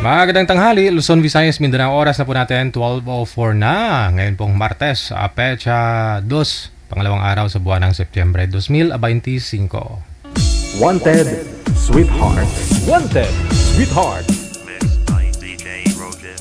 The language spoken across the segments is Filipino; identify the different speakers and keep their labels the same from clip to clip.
Speaker 1: Magandang tanghali, Luzon, Visayas, Mindanao. Oras na po natin, 12:04 na. Ngayon pong Martes, Pecha 2, pangalawang araw sa buwan ng Setyembre 2025.
Speaker 2: Wanted, Sweetheart. Wanted, Sweetheart.
Speaker 3: Mixed by DJ Roger.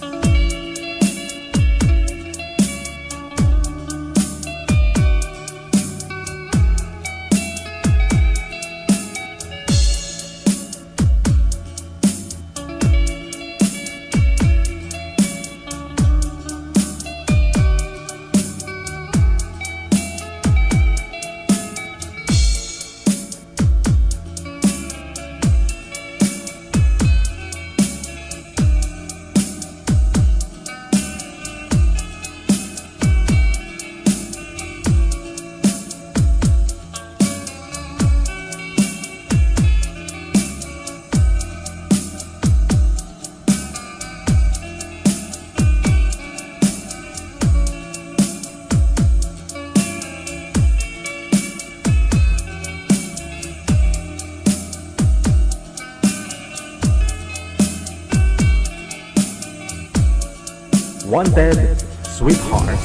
Speaker 2: Wanted, Sweetheart.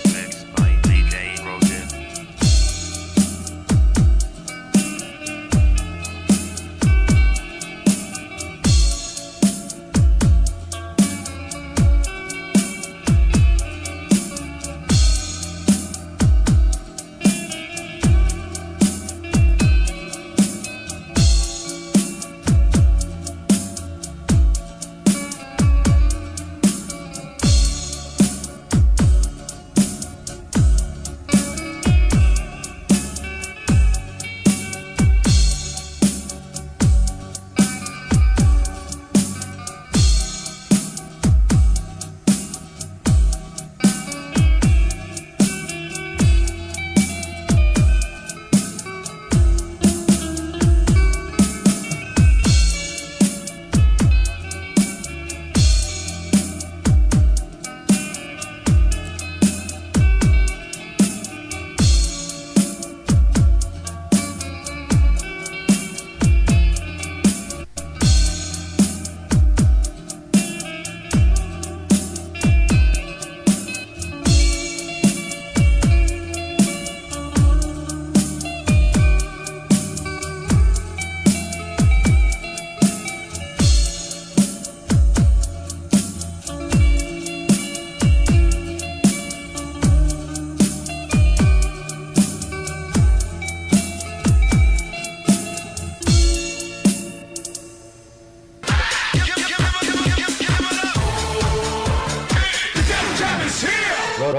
Speaker 3: Mixed by DJ Roger.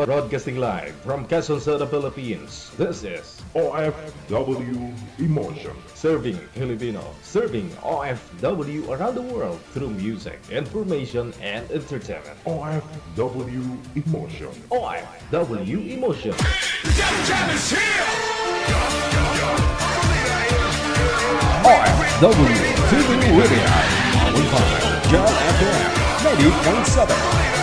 Speaker 2: Broadcasting live from Quezon City, Philippines. This is
Speaker 4: OFW Emotion.
Speaker 2: Serving Filipino, serving OFW around the world through music, information, and entertainment.
Speaker 4: OFW Emotion.
Speaker 2: OFW Emotion. OFW TV Radio. Powered by John FM 90.7.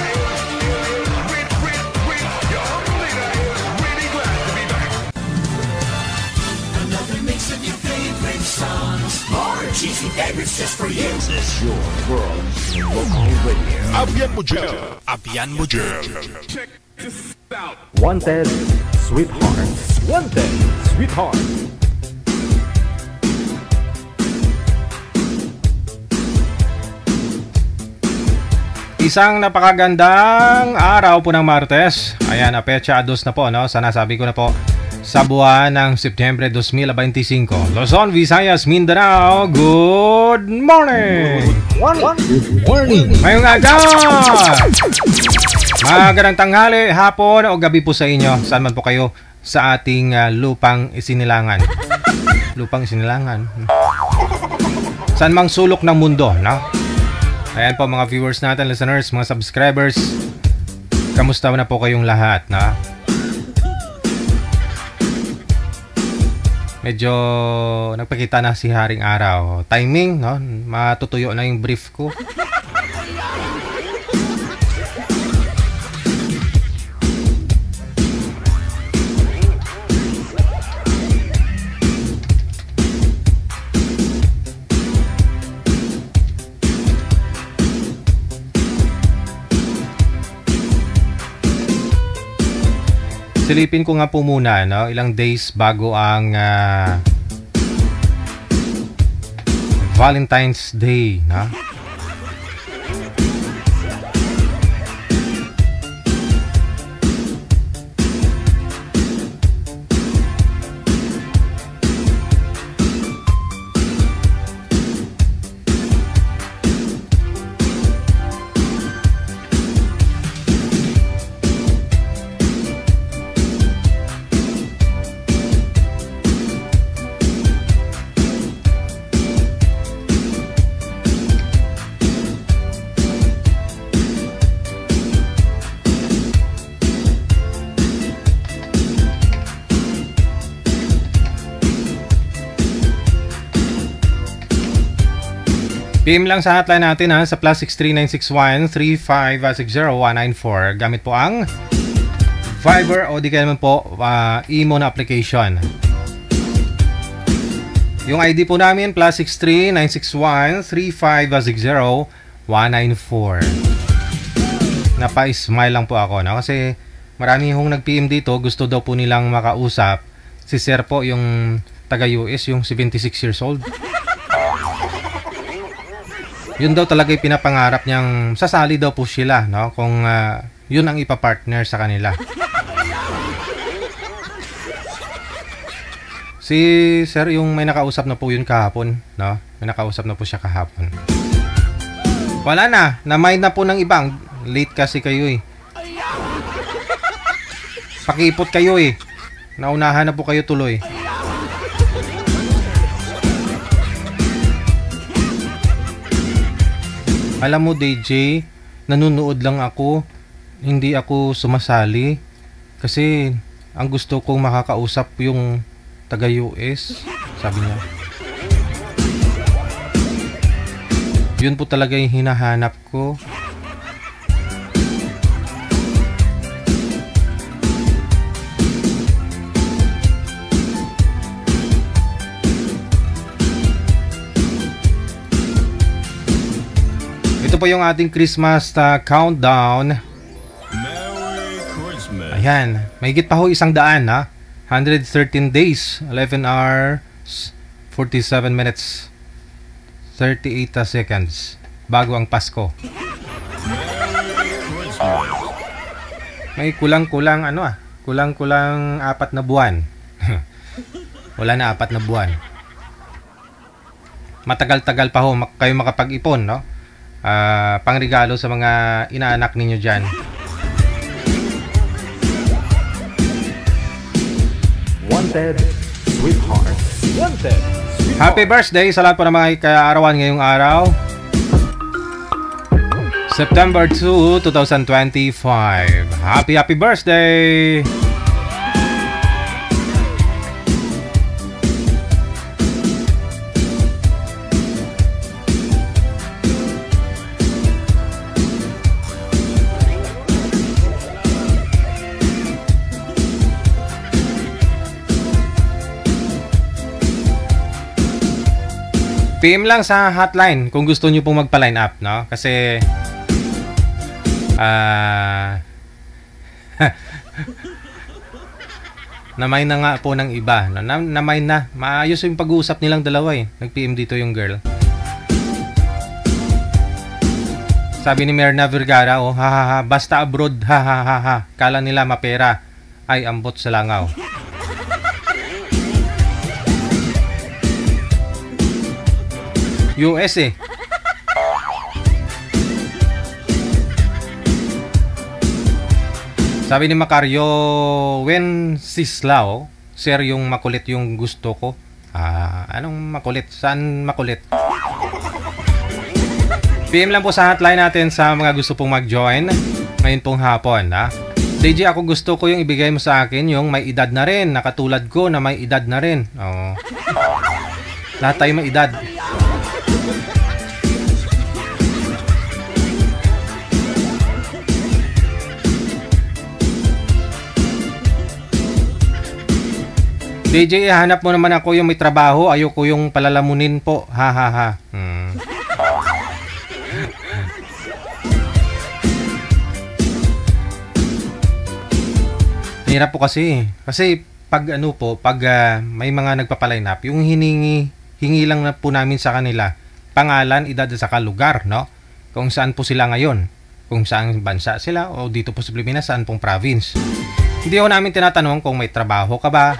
Speaker 5: Cheesy favorites just for you.
Speaker 4: This is your world local radio.
Speaker 5: Abian mo dyan.
Speaker 2: Wanted, Sweetheart. Wanted, Sweetheart.
Speaker 1: Isang napakagandang araw po ng Martes. Ayan, Pecha 2 na po, no? Sana sabi ko na po. Sa buwan ng Setyembre 2025. Luzon, Visayas, Mindanao, good morning!
Speaker 2: Good morning!
Speaker 1: Ngayong aga! Magandang tanghali, hapon o gabi po sa inyo. Saan man po kayo sa ating lupang isinilangan. Lupang isinilangan. Saan mang sulok ng mundo, no? Ayan po mga viewers natin, listeners, mga subscribers. Kamusta na po kayong lahat, na? Medyo nagpakita na si Haring Araw. Timing, no? Matutuyo na yung brief ko. Silipin ko nga po muna, no? Ilang days bago ang Valentine's Day, no? PM lang sa hotline natin sa +63961-3560194. Gamit po ang Viber o di kaya naman po imo na application. Yung ID po namin +63961-3560194. Napa-smile lang po ako, no? Kasi marami hong nag-PM dito, gusto daw po nilang makausap. Si Sir po, yung taga-US, yung 76 years old. Yun daw talaga yung pinapangarap niyang sasali daw po sila, no? Kung yun ang ipapartner sa kanila. Si Sir, yung may nakausap na po yun kahapon, no? May nakausap na po siya kahapon. Wala na, na-mind na po ng ibang. Late kasi kayo eh. Pakipot kayo eh. Naunahan na po kayo tuloy. Alam mo DJ, nanonood lang ako, hindi ako sumasali kasi ang gusto kong makakausap yung taga US, sabi niya. Yun po talaga yung hinahanap ko. Ito po yung ating Christmas countdown.
Speaker 5: Merry Christmas.
Speaker 1: Ayan, mahigit pa ho 100 na. 113 days, 11 hours, 47 minutes, 38 seconds bago ang Pasko. May kulang-kulang kulang-kulang 4 na buwan. Wala na 4 na buwan. Matagal-tagal pa ho kayo makapag-ipon, no? Pangregalo sa mga inaanak ninyo dyan.
Speaker 2: Wanted, sweetheart. Wanted, sweetheart.
Speaker 1: Happy birthday sa lahat po ng mga kaarawan ngayong araw. September 2, 2025. Happy birthday! PM lang sa hotline kung gusto nyo pong magpa-line up, no? Kasi namay na nga po ng iba, no? Namay na. Maayos yung pag-uusap nilang dalawa eh. Nag-PM dito yung girl. Sabi ni Merna Vergara, oh, ha, basta abroad, ha. Kala nila mapera. Ay, ambot sa langaw. US eh. Sabi ni Macario, Wenceslao, sir, yung makulit yung gusto ko. Anong makulit? Saan makulit? PM lang po sa hotline natin sa mga gusto pong mag-join ngayon pong hapon. DJ, ako gusto ko yung ibigay mo sa akin yung may edad na rin, nakatulad ko na may edad na rin. Oo. Lahat tayo may edad. DJ, hanap mo naman ako yung may trabaho. Ayoko yung palalamunin po. Ha ha ha. Hirap po kasi. Kasi pag may mga nagpapaline up, yung hingi lang na po namin sa kanila pangalan, edad at saka lugar, no? Kung saan po sila ngayon. Kung saan bansa sila o dito po sa Pilipinas, saan pong province. Hindi ko namin tinatanong kung may trabaho ka ba.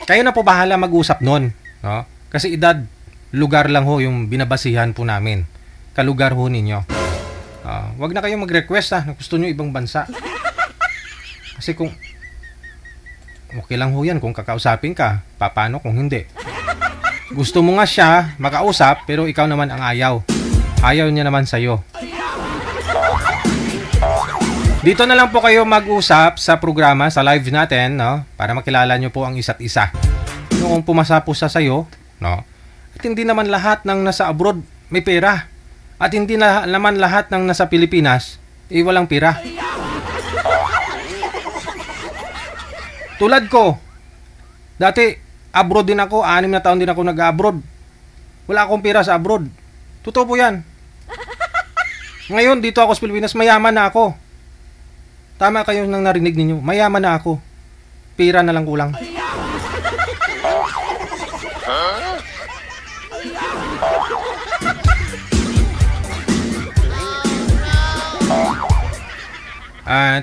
Speaker 1: Kayo na po bahala mag-usap nun, no? Kasi edad, lugar lang ho yung binabasihan po namin. Kalugar ho ninyo. Wag na kayong mag-request na gusto nyo ibang bansa. Kasi kung okay lang ho yan kung kakausapin ka, paano kung hindi? Gusto mo nga siya makausap pero ikaw naman ang ayaw. Ayaw niya naman sa'yo. Dito na lang po kayo mag-usap sa programa, sa live natin, no? Para makilala nyo po ang isa't isa. Kung pumasa po sa sayo, no? At hindi naman lahat ng nasa abroad may pera. At hindi naman lahat ng nasa Pilipinas walang pera. Tulad ko, dati abroad din ako, 6 na taon din ako nag-abroad. Wala akong pera sa abroad. Totoo po yan. Ngayon, dito ako sa Pilipinas, mayaman na ako. Tama kayo nang narinig ninyo. Mayaman na ako. Pira na lang kulang.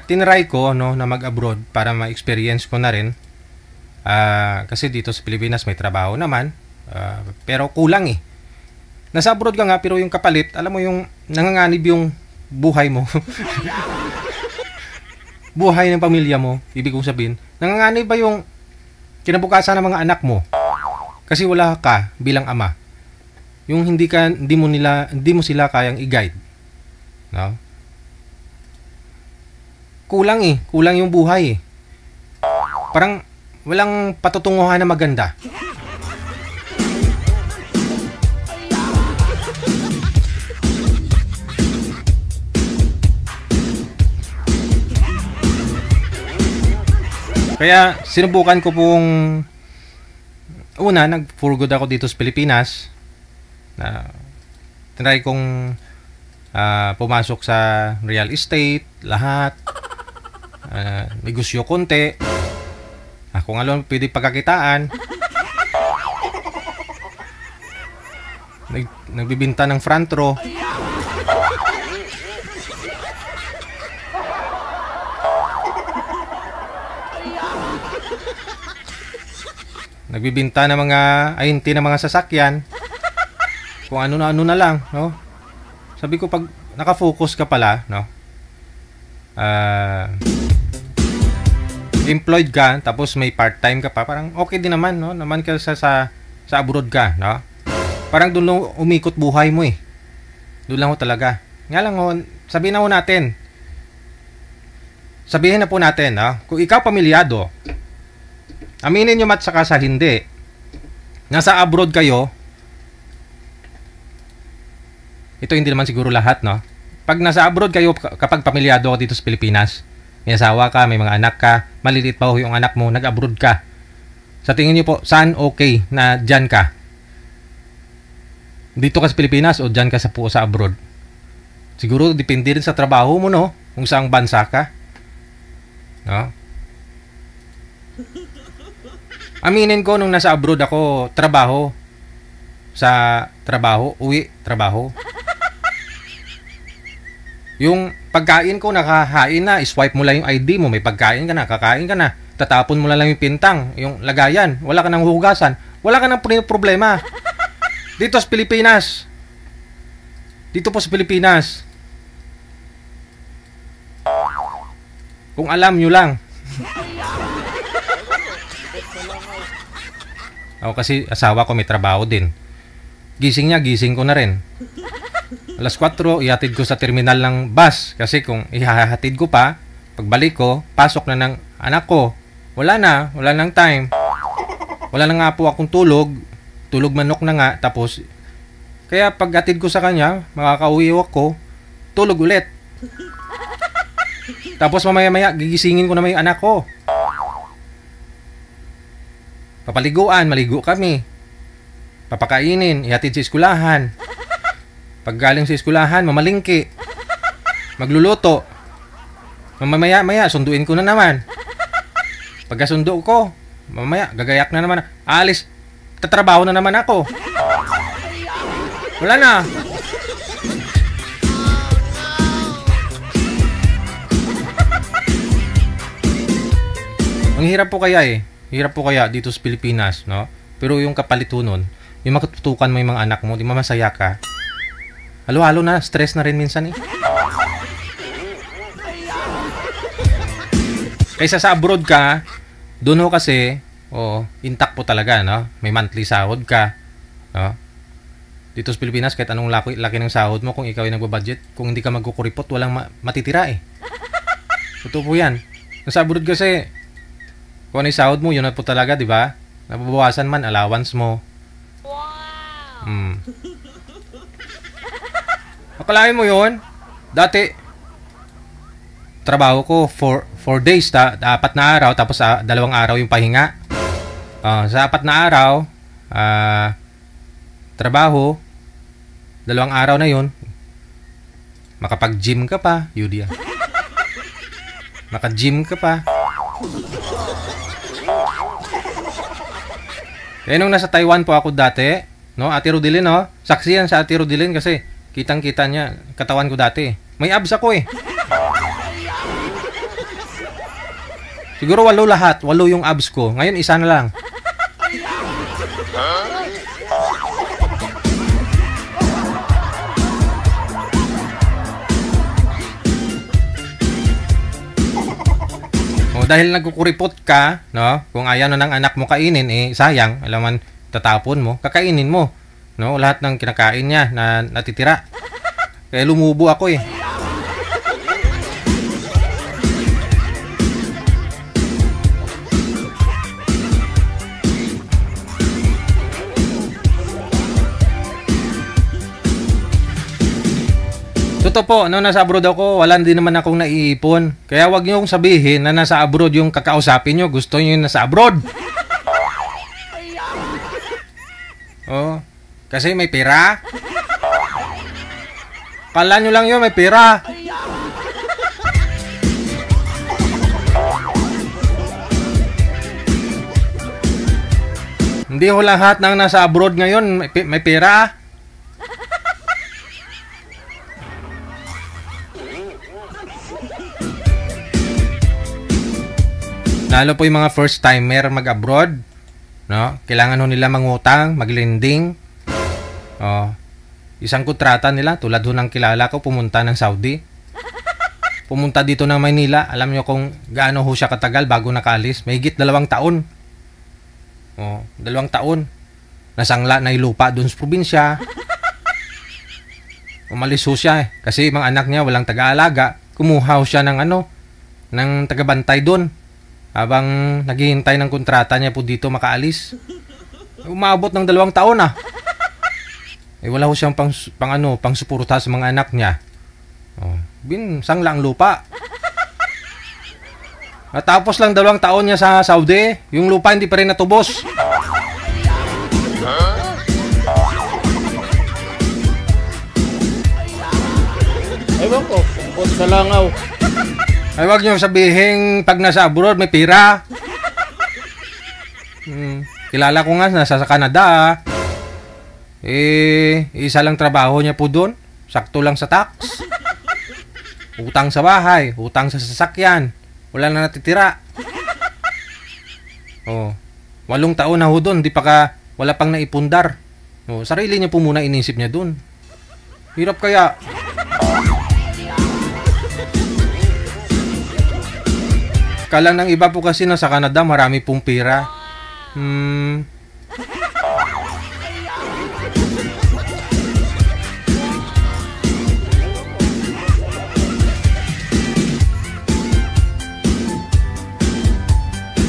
Speaker 1: Tinry ko no, na mag-abroad para ma-experience ko na rin. Kasi dito sa Pilipinas may trabaho naman. Pero kulang eh. Nasa abroad ka nga pero yung kapalit, alam mo yung nanganganib yung buhay mo. Buhay ng pamilya mo, ibig kong sabihin, nanganganib ba yung kinabukasan ng mga anak mo? Kasi wala ka bilang ama. Yung hindi mo sila kayang i-guide. No? Kulang yung buhay eh. Parang walang patutunguhan na maganda. Kaya sinubukan ko pong nag-for good ako dito sa Pilipinas. Tinry kong pumasok sa real estate, lahat. Negosyo konti. Kung ano pwede pagkakitaan. Nagbibinta ng front row. Nagbibinta ng mga ayunti ng mga sasakyan. Kung ano na lang, no? Sabi ko pag nakafocus ka pala, no? Employed ka, tapos may part-time ka pa, parang okay din naman, no? Naman ka sa abroad ka, no? Parang doon lang umikot buhay mo eh. Doon lang ho talaga. Nga lang ho, sabihin na po natin, no? Kung ikaw pamilyado, aminin nyo saka sa hindi. Nasa abroad kayo. Ito hindi naman siguro lahat, no? Pag nasa abroad kayo, kapag pamilyado ka dito sa Pilipinas, may asawa ka, may mga anak ka, maliliit pa ho yung anak mo, nag-abroad ka. Sa tingin nyo po, saan okay na dyan ka? Dito ka sa Pilipinas o dyan ka sa abroad? Siguro depende rin sa trabaho mo, no? Kung saang bansa ka. No? Aminin ko nung nasa abroad ako, trabaho. Sa trabaho, uwi, trabaho. Yung pagkain ko, nakahain na, swipe mo lang yung ID mo, may pagkain ka na, kakain ka na, tatapon mo lang yung pintang, yung lagayan, wala ka nang hugasan, wala ka nang problema. Dito sa Pilipinas. Dito po sa Pilipinas. Kung alam nyo lang. Ako kasi asawa ko may trabaho din. Gising niya, gising ko na rin. Alas 4, ihatid ko sa terminal ng bus. Kasi kung ihahatid ko pa, pagbalik ko, pasok na ng anak ko. Wala nang time. Wala na nga po akong tulog. Tulog manok na nga. Tapos, kaya paghatid ko sa kanya, makakauwi ako, tulog ulit. Tapos mamaya-maya, gigisingin ko naman yung anak ko. Papaliguan, maligo kami. Papakainin, ihatid sa eskulahan. Pag galing sa eskulahan, mamalingki. Magluluto. Mamaya-maya, sunduin ko na naman. Pagkasundo ko, mamaya, gagayak na naman. Alis, tatrabaho na naman ako. Wala na. Ang hirap po kaya Hirap po kaya dito sa Pilipinas, no? Pero yung kapalit nun, yung matutukan mo yung mga anak mo, di mamasaya ka. Halo-halo na, stress na rin minsan Kaysa sa abroad ka, doon ho kasi, intact po talaga, no? May monthly sahod ka, no? Dito sa Pilipinas, kahit anong laki ng sahod mo, kung ikaw ay nagbabudget, kung hindi ka magkukuripot, walang matitira Totoo po yan. Sa abroad kasi, kung ano yung sahod mo, yun na po talaga, di ba? Nababawasan man, allowance mo. Wow! Akalain mo yun? Dati, trabaho ko 4 days, 4 na araw, tapos 2 araw yung pahinga. Sa 4 na araw, trabaho, 2 araw na yun, makapag-gym ka pa, Yudia. Maka-gym ka pa. Eh, nung nasa Taiwan po ako dati, no, Ate Rodilin, no? Saksi yan sa Ate Rodilin kasi kitang-kita niya katawan ko dati. May abs ako Siguro 8 lahat, 8 yung abs ko. Ngayon, 1 na lang. Dahil nagkukuripot ka, no? Kung ayaw na ng anak mo kainin, sayang, alam man, tatapon mo, kakainin mo, no? Lahat ng kinakain niya na natitira. Kaya lumubo ako Totoo po, nung nasa abroad ako, wala din naman akong naiipon. Kaya wag niyo sabihin na nasa abroad yung kakausapin niyo. Gusto niyo yung nasa abroad. Kasi may pera. Kala niyo lang yun, may pera. Hindi ho lahat ng nasa abroad ngayon may pera. Lalo po yung mga first timer mag-abroad, no? Kailangan ho nila mangutang, maglending. Isang kontrata nila, tulad ho ng kilala ko, pumunta ng Saudi. Pumunta dito ng Maynila. Alam nyo kung gaano ho siya katagal bago nakaalis? Mahigit 2 taon. 2 taon. Nasangla na yung lupa doon sa probinsya. Umalis ho siya kasi mga anak niya walang taga-alaga. Kumuha ho siya ng ng tagabantay doon. Habang naghihintay ng kontrata niya po dito makaalis. Umabot ng 2 taon wala ho siyang pang suporta sa mga anak niya. Sangla ang lupa. Natapos lang 2 taon niya sa Saudi, yung lupa hindi pa rin natubos.
Speaker 6: Ewan ko, bukod sa langaw.
Speaker 1: Ay, wag niyo sabihin pag nasa abroad may pera. Kilala ko nga nasa Canada. Isa lang trabaho niya po doon. Sakto lang sa tax. Utang sa bahay, utang sa sasakyan. Wala na natitira. 8 taon na ho doon, wala pang naipundar. Sarili niya po muna inisip niya doon. Hirap kaya. Kala ng iba po kasi na sa Canada marami pong pera.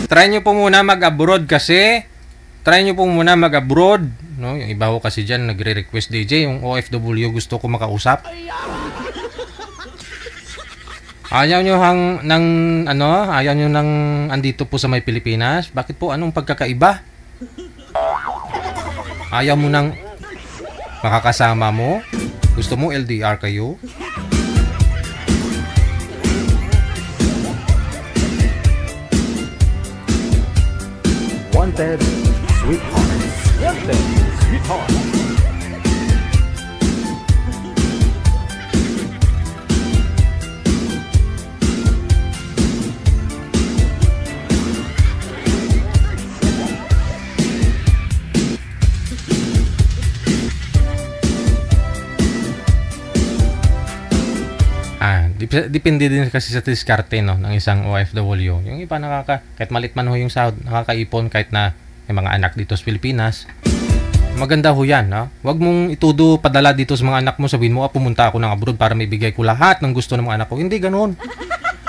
Speaker 1: Try nyo po muna mag-abroad kasi. Try nyo po muna mag-abroad. No? Yung iba ko kasi dyan nagre-request DJ. Yung OFW gusto ko makausap. Ayaw nyo ayaw nyo nang andito po sa may Pilipinas. Bakit po? Anong pagkakaiba? Ayaw mo nang makakasama mo? Gusto mo LDR kayo?
Speaker 2: Wanted, sweetheart. Wanted, sweetheart.
Speaker 1: Depende din kasi sa diskarte no, ng isang OFW. Yung iba kahit malit man ho yung sahod, nakakaipon kahit na may mga anak dito sa Pilipinas. Maganda ho yan. No? Huwag mong itudo padala dito sa mga anak mo. Sabihin mo, pumunta ako ng abroad para may bigay ko lahat ng gusto ng mga anak ko. Hindi ganun.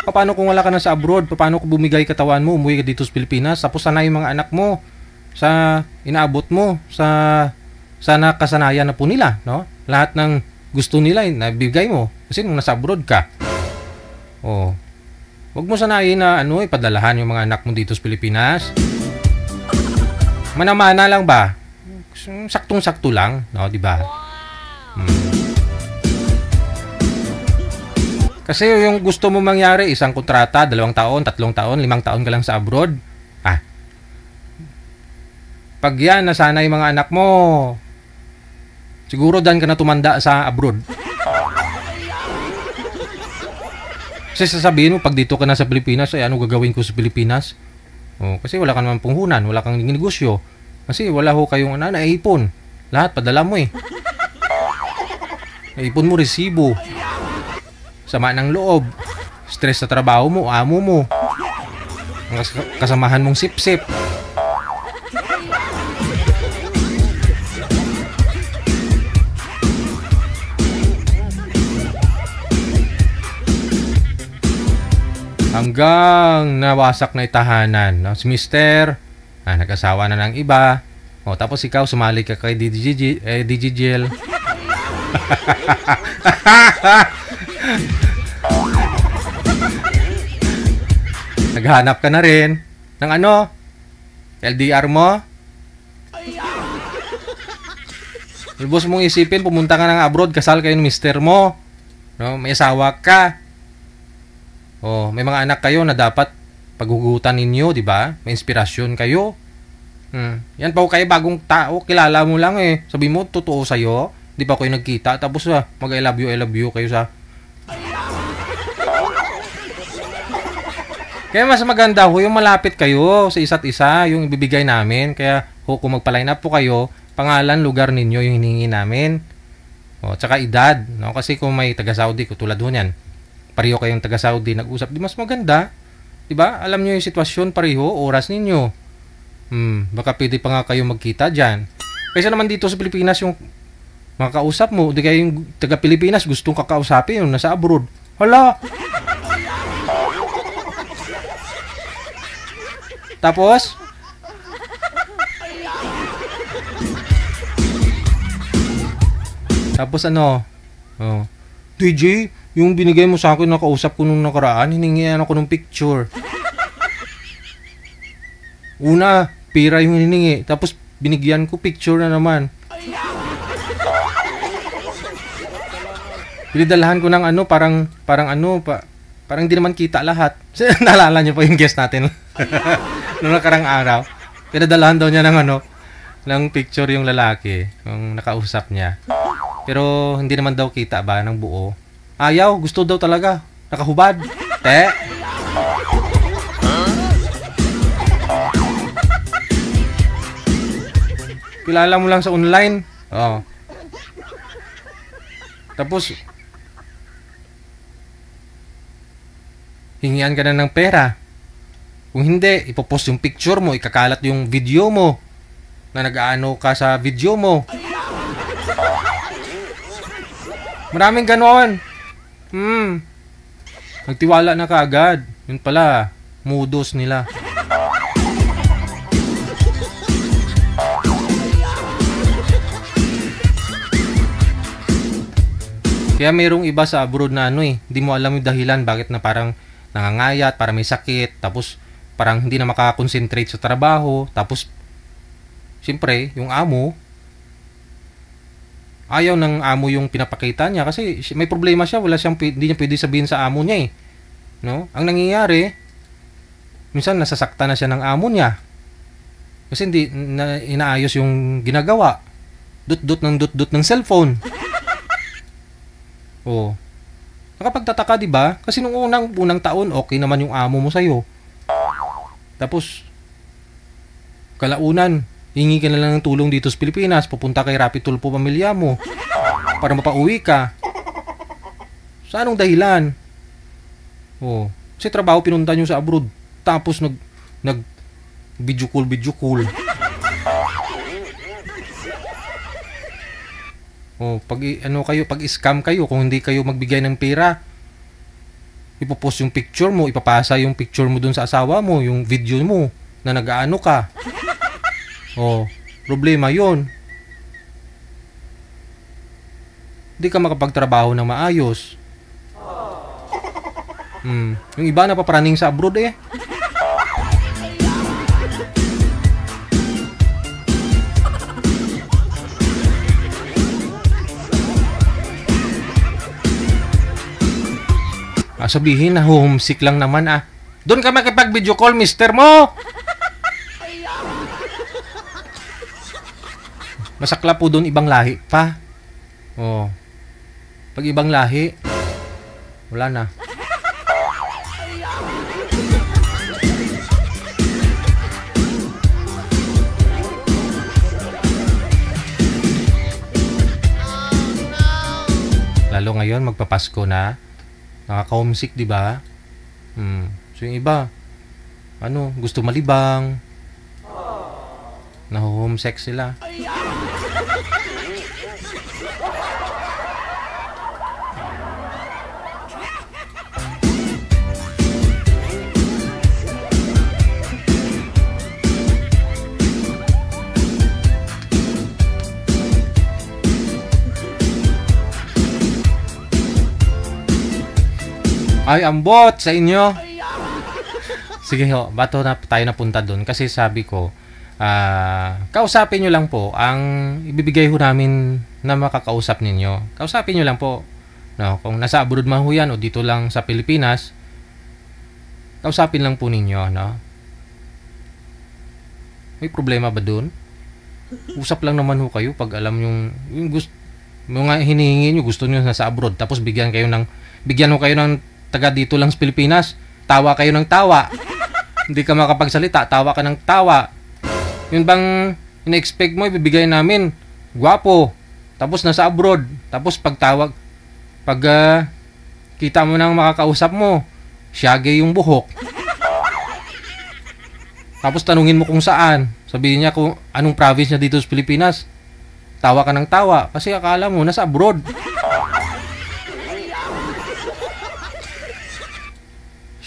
Speaker 1: Paano kung wala ka na sa abroad? Paano kung bumigay katawan mo, umuwi ka dito sa Pilipinas, tapos sana yung mga anak mo sa inaabot mo, sa nakasanayan na po nila. No? Lahat ng gusto nila, nabigay mo. Kasi nung nasa abroad ka, huwag mo sanayin na ipadalahan yung mga anak mo dito sa Pilipinas. Mana-mana lang ba? Saktong-sakto lang, no, di ba? Kasi yung gusto mo mangyari, isang kontrata, 2 taon, 3 taon, 5 taon ka lang sa abroad. Pag yan, nasana yung mga anak mo, siguro dan ka na tumanda sa abroad. Kasi sasabihin mo, pag dito ka na sa Pilipinas, ay ano gagawin ko sa Pilipinas? Kasi wala ka naman puhunan, wala kang negosyo. Kasi wala ho kayong naipon. Lahat, padala mo eh. Naipon mo, resibo. Sama ng loob. Stress sa trabaho mo, amo mo. Kasamahan mong sip-sip. Hanggang nawasak na itahanan. No? Si Mister, nag-asawa na ng iba. Tapos ikaw, sumali ka kay DGGL. Naghanap ka na rin ng LDR mo. Lubos mong isipin, pumunta ka ng abroad, kasal kayo ng mister mo. No? May asawa ka. May mga anak kayo na dapat paghugutan ninyo, di ba? May inspirasyon kayo. Yan pa kayo bagong tao, kilala mo lang eh. Sabi mo, totoo sa'yo. Di pa kayo nagkita. Tapos mag-I love you kayo sa... Kaya mas maganda ho, yung malapit kayo sa isa't isa, yung ibibigay namin. Kaya kung magpa-line up po kayo, pangalan, lugar ninyo yung hiningi namin. Tsaka edad. No? Kasi kung may taga-Saudi, tulad ho yan, pareho kayong taga-Saudi, nag-usap, di mas maganda. Diba? Alam nyo yung sitwasyon, pareho, oras ninyo. Baka pwede pa nga kayo magkita dyan. Kaysa naman dito sa Pilipinas, yung makakausap mo, di kayo yung taga-Pilipinas, gustong kakausapin yung nasa abroad. Hala! Tapos, DJ, yung binigay mo sa akin, nakausap ko nung nakaraan, hiningian ako ng picture. Una, pira yung hiningi. Tapos, binigyan ko picture na naman. Pinidalahan ko ng parang hindi naman kita lahat. Naalala niyo pa yung guest natin noong nakarang araw. Pinadalahan daw niya ng picture yung lalaki, yung nakausap niya. Pero hindi naman daw kita ba ng buo. Ayaw, gusto daw talaga. Nakahubad. Kilala mo lang sa online. Tapos, hingian ka na ng pera. Kung hindi, ipopost yung picture mo, ikakalat yung video mo na nag-aano ka sa video mo. Maraming ganon. Nagtiwala na kaagad. Yun pala, mudos nila. Kaya mayroong iba sa abroad na hindi mo alam yung dahilan bakit na parang nangangayat, para may sakit, tapos parang hindi na makakonsentrate sa trabaho, tapos siyempre, yung amo, ayaw ng amo yung pinapakita niya kasi may problema siya, hindi niya pwede sabihin sa amo niya no? Ang nangyayari, minsan nasasaktan na siya ng amo niya kasi hindi na inaayos yung ginagawa. Dut-dut ng cellphone. Oh. Nakapagtataka, di ba? Kasi nung unang taon, okay naman yung amo mo sa'yo. Tapos, kalaunan, hingi ka na lang ng tulong dito sa Pilipinas, pupunta kay Rapid Tulpo pamilya mo para mapauwi ka. Sa anong dahilan? Oh. Kasi trabaho pinunta nyo sa abroad. Tapos, nag video call. Oh, pag scam kayo, kung hindi kayo magbigay ng pera, ipopost yung picture mo, ipapasa yung picture mo dun sa asawa mo, yung video mo na nag-aano ka. Oh, problema 'yon. Hindi ka makapagtrabaho ng maayos. Yung iba na paparaning sa abroad sabihin na homesick lang naman Doon ka makipag-video call, mister mo! Masakla po doon ibang lahi pa. Oh. Pag ibang lahi, wala na. Lalo ngayon, magpapasko na. Nakaka-homesick, di ba? So yung iba, gusto malibang. Naho-homesick sila. Ay, ambot sa inyo. Sige ho, bato na tayo napunta doon. Kasi sabi ko, kausapin nyo lang po ang ibibigay ho namin na makakausap ninyo. Kausapin nyo lang po. No, kung nasa abroad man ho yan o dito lang sa Pilipinas, kausapin lang po ninyo. No? May problema ba doon? Usap lang naman ho kayo pag alam yung mga hinihingi nyo, gusto nyo nasa abroad. Tapos bigyan ho kayo ng taga dito lang sa Pilipinas, tawa kayo ng tawa. Hindi ka makapagsalita, tawa ka ng tawa. Yun bang ina-expect mo, ibibigay namin? Gwapo. Tapos nasa abroad. Tapos pag kita mo nang makakausap mo, syage yung buhok. Tapos tanungin mo kung saan. Sabihin niya kung anong province niya dito sa Pilipinas. Tawa ka ng tawa. Kasi akala mo, nasa abroad.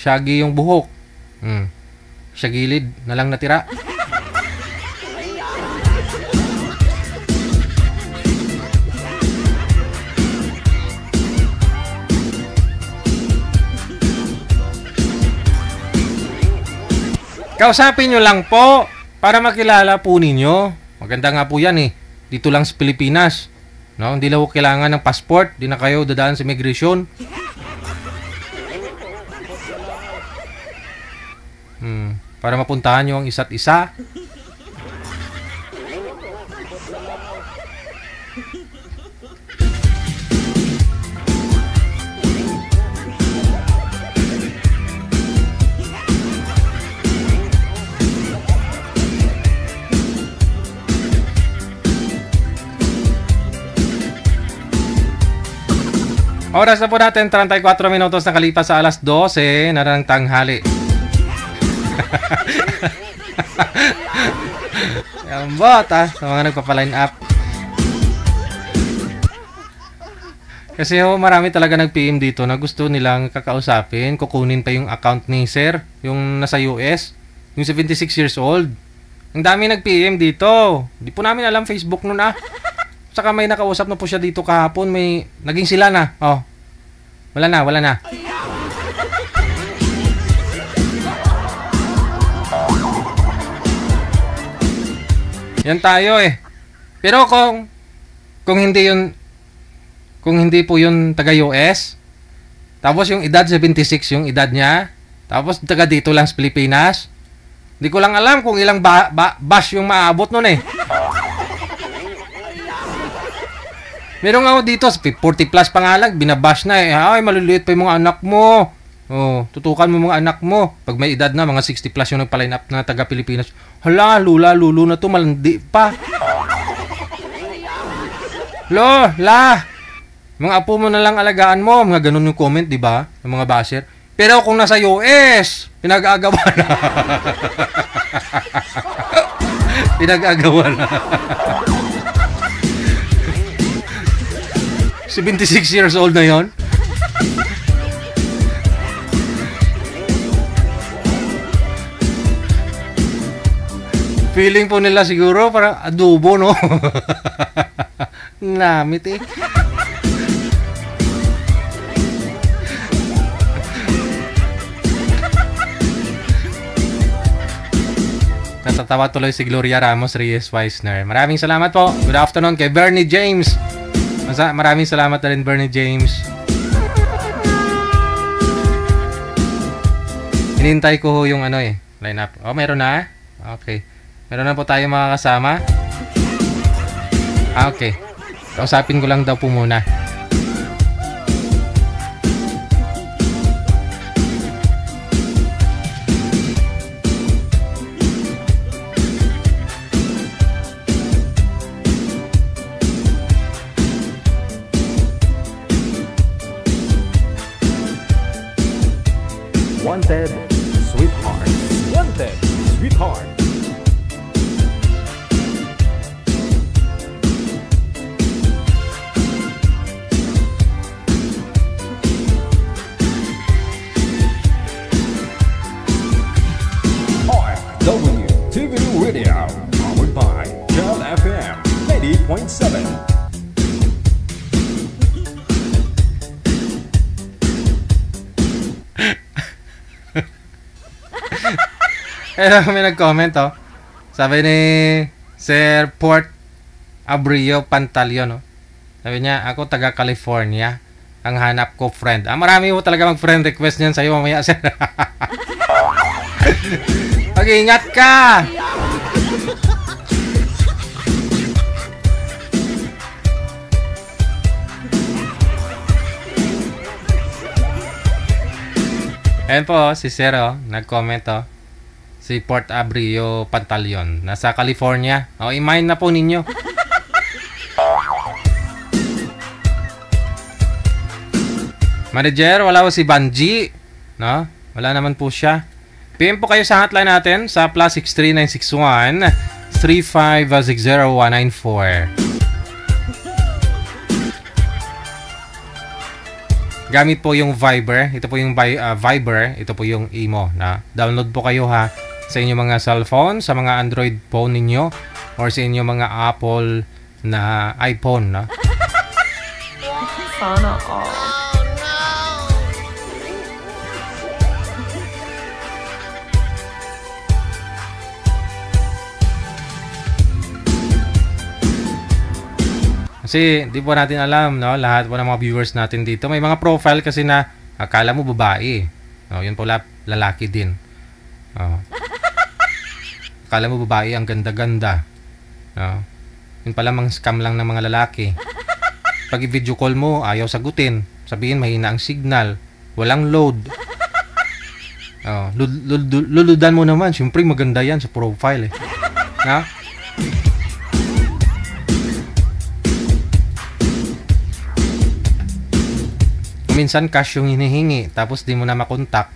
Speaker 1: Syagi yung buhok. Siya gilid na lang natira. Kausapin nyo lang po para makilala po ninyo. Maganda nga po yan Dito lang sa Pilipinas. No? Hindi lang po kailangan ng passport. Di na kayo dadaan sa immigration. Para mapuntahan nyo ang isa't isa. Oras na po natin, 34 minutos na kalipas sa alas 12 na ng tanghali. Yan bot sa mga nagpapaline up. Kasi marami talaga nag-PM dito na gusto nilang kakausapin, kukunin pa yung account ni Sir, yung nasa US, yung 76 years old. Ang dami nag-PM dito. Di po namin alam Facebook nun Saka may nakausap na po siya dito kahapon, may naging sila na. Wala na. Yan tayo Pero kung hindi po yun taga US, tapos yung edad 76 yung edad niya, tapos taga dito lang sa Pilipinas, hindi ko lang alam kung ilang bash yung maabot nun Meron nga dito, 40 plus pa nga lang, binabash na Ay, maliliit pa yung mga anak mo. Tutukan mo mga anak mo. Pag may edad na, mga 60 plus yung nagpa-line up na taga Pilipinas. Hala, lulu na to, malandi pa. Mga apo mo na lang alagaan mo. Mga ganun yung comment, di ba? Ng mga basher. Pero kung nasa US, pinag-agawa na. Pinag-agawa na. 76 years old na yon. Feeling po nila siguro parang adobo, no? Namit Natatawa tuloy si Gloria Ramos Reyes Weisner. Maraming salamat po. Good afternoon kay Bernie James. Maraming salamat na rin, Bernie James. Hinintay ko yung line up. Meron na? Okay. Meron na po tayo mga kasama. Okay. Kausapin ko lang daw po muna.
Speaker 2: Wanted, Sweetheart. Wanted, Sweetheart. RW TV Radio, powered by Jam FM 80.7.
Speaker 1: May nag-comment Sabi ni Sir Port Abrio Pantaleon Sabi niya, ako taga California. Ang hanap ko friend. Marami mo talaga mag-friend request niyan sa'yo mamaya, Sir. Mag-ingat ka! Ayan po, si Sir nag-comment si Port Abrio Pantaleon. Nasa California. I-mine na po ninyo. Manager, wala po si Banji. No? Wala naman po siya. PM po kayo sa hotline natin sa +63961 3560-194. Gamit po yung Viber. Ito po yung Viber. Ito po yung Imo. Download po kayo sa inyong mga cellphone, sa mga Android phone ninyo, or sa inyong mga Apple na iPhone.
Speaker 7: Sana all.
Speaker 1: Kasi di po natin alam, lahat po ng mga viewers natin dito. May mga profile kasi na akala mo babae. Yun po lalaki din. Akala mo babae, ang ganda-ganda. Yun pala mga scam lang ng mga lalaki. Pag i-video call mo, ayaw sagutin. Sabihin, mahina ang signal. Walang load. Luludan mo naman. Siyempre maganda yan sa profile Minsan cash yung hinihingi, tapos di mo na makontak.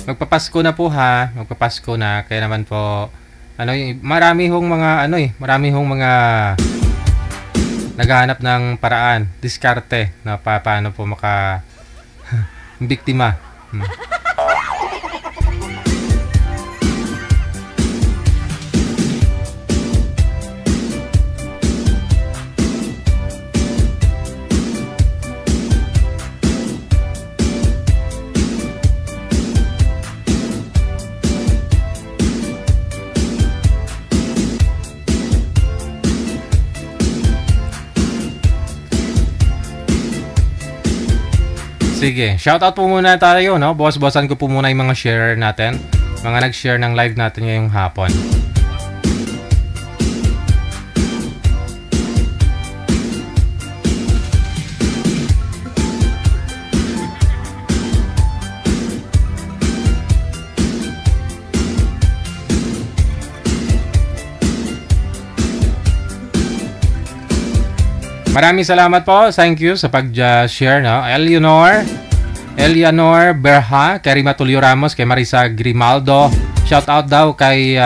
Speaker 1: Magpapasko na po ha. Magpapasko na. Kaya naman po marami hong mga naghahanap ng paraan, diskarte na paano po maka biktima. Sige, shoutout po muna tayo, no? Boss-bossan ko po muna yung mga share natin. Mga nag-share ng live natin ngayong hapon. Maraming salamat po. Thank you sa pag-share, no? Eleanor Berha, kay Rima Tulio Ramos, kay Marisa Grimaldo. Shout out daw kay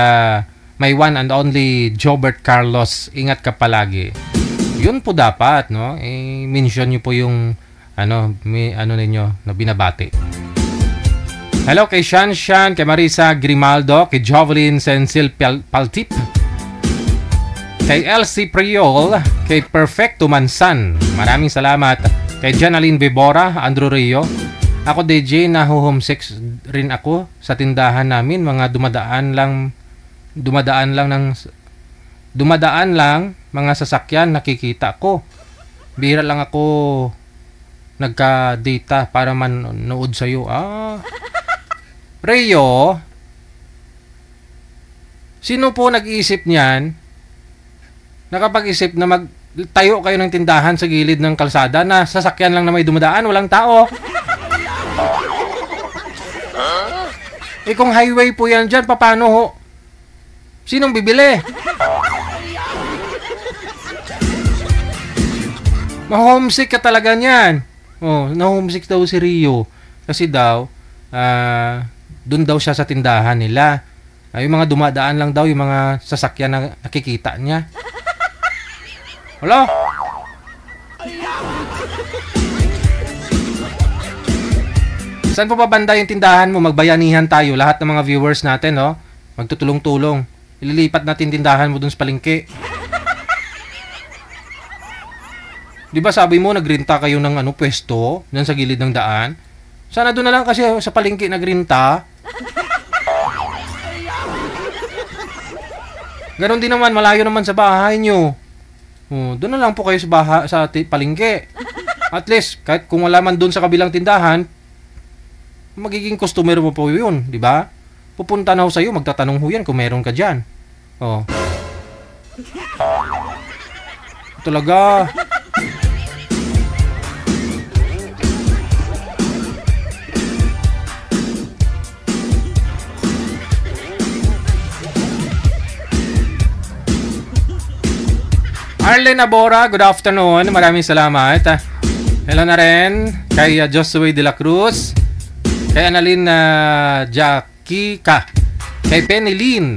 Speaker 1: my one and only Jobert Carlos. Ingat ka palagi. Yun po dapat, no? Mention niyo po yung ninyo na binabati. Hello kay Shanshan, kay Marisa Grimaldo, kay Jovelyn Sensil Paltip, kay Elsie Priol, kay Perfecto Mansan. Maraming salamat. Kay Janaline Bebora, Andrew Rio. Ako DJ, naho-homesick rin ako sa tindahan namin. Mga dumadaan lang mga sasakyan nakikita ko. Bihira lang ako nagka-data para manood sa iyo. Rio, sino po nag-iisip niyan? Nakapag-isip na magtayo kayo ng tindahan sa gilid ng kalsada na sasakyan lang na may dumadaan, walang tao. Kung highway po yan dyan, paano ho? Sinong bibili? Ma-homesick ka talaga niyan. Na-homesick daw si Rio. Kasi daw, dun daw siya sa tindahan nila. Yung mga dumadaan lang daw, yung mga sasakyan na nakikita niya. Wala. Saan po ba banda yung tindahan mo? Magbayanihan tayo. Lahat ng mga viewers natin, no? Magtutulong-tulong. Ililipat natin tindahan mo dun sa palengke. Di ba sabi mo, nagrinta kayo ng pwesto dyan sa gilid ng daan? Sana doon na lang kasi sa palengke nagrinta. Ganon din naman, malayo naman sa bahay nyo. Doon na lang po kayo sa palengke. At least, kahit kung wala man doon sa kabilang tindahan, magiging customer mo po yun, di ba? Pupunta na ho sa'yo, magtatanong ho yan kung meron ka dyan. Talaga. Arlen Abora, good afternoon. Maraming salamat. Hello na rin kay Josue de la Cruz, kay Annalyn Jackie Ka, kay Penny Lynn,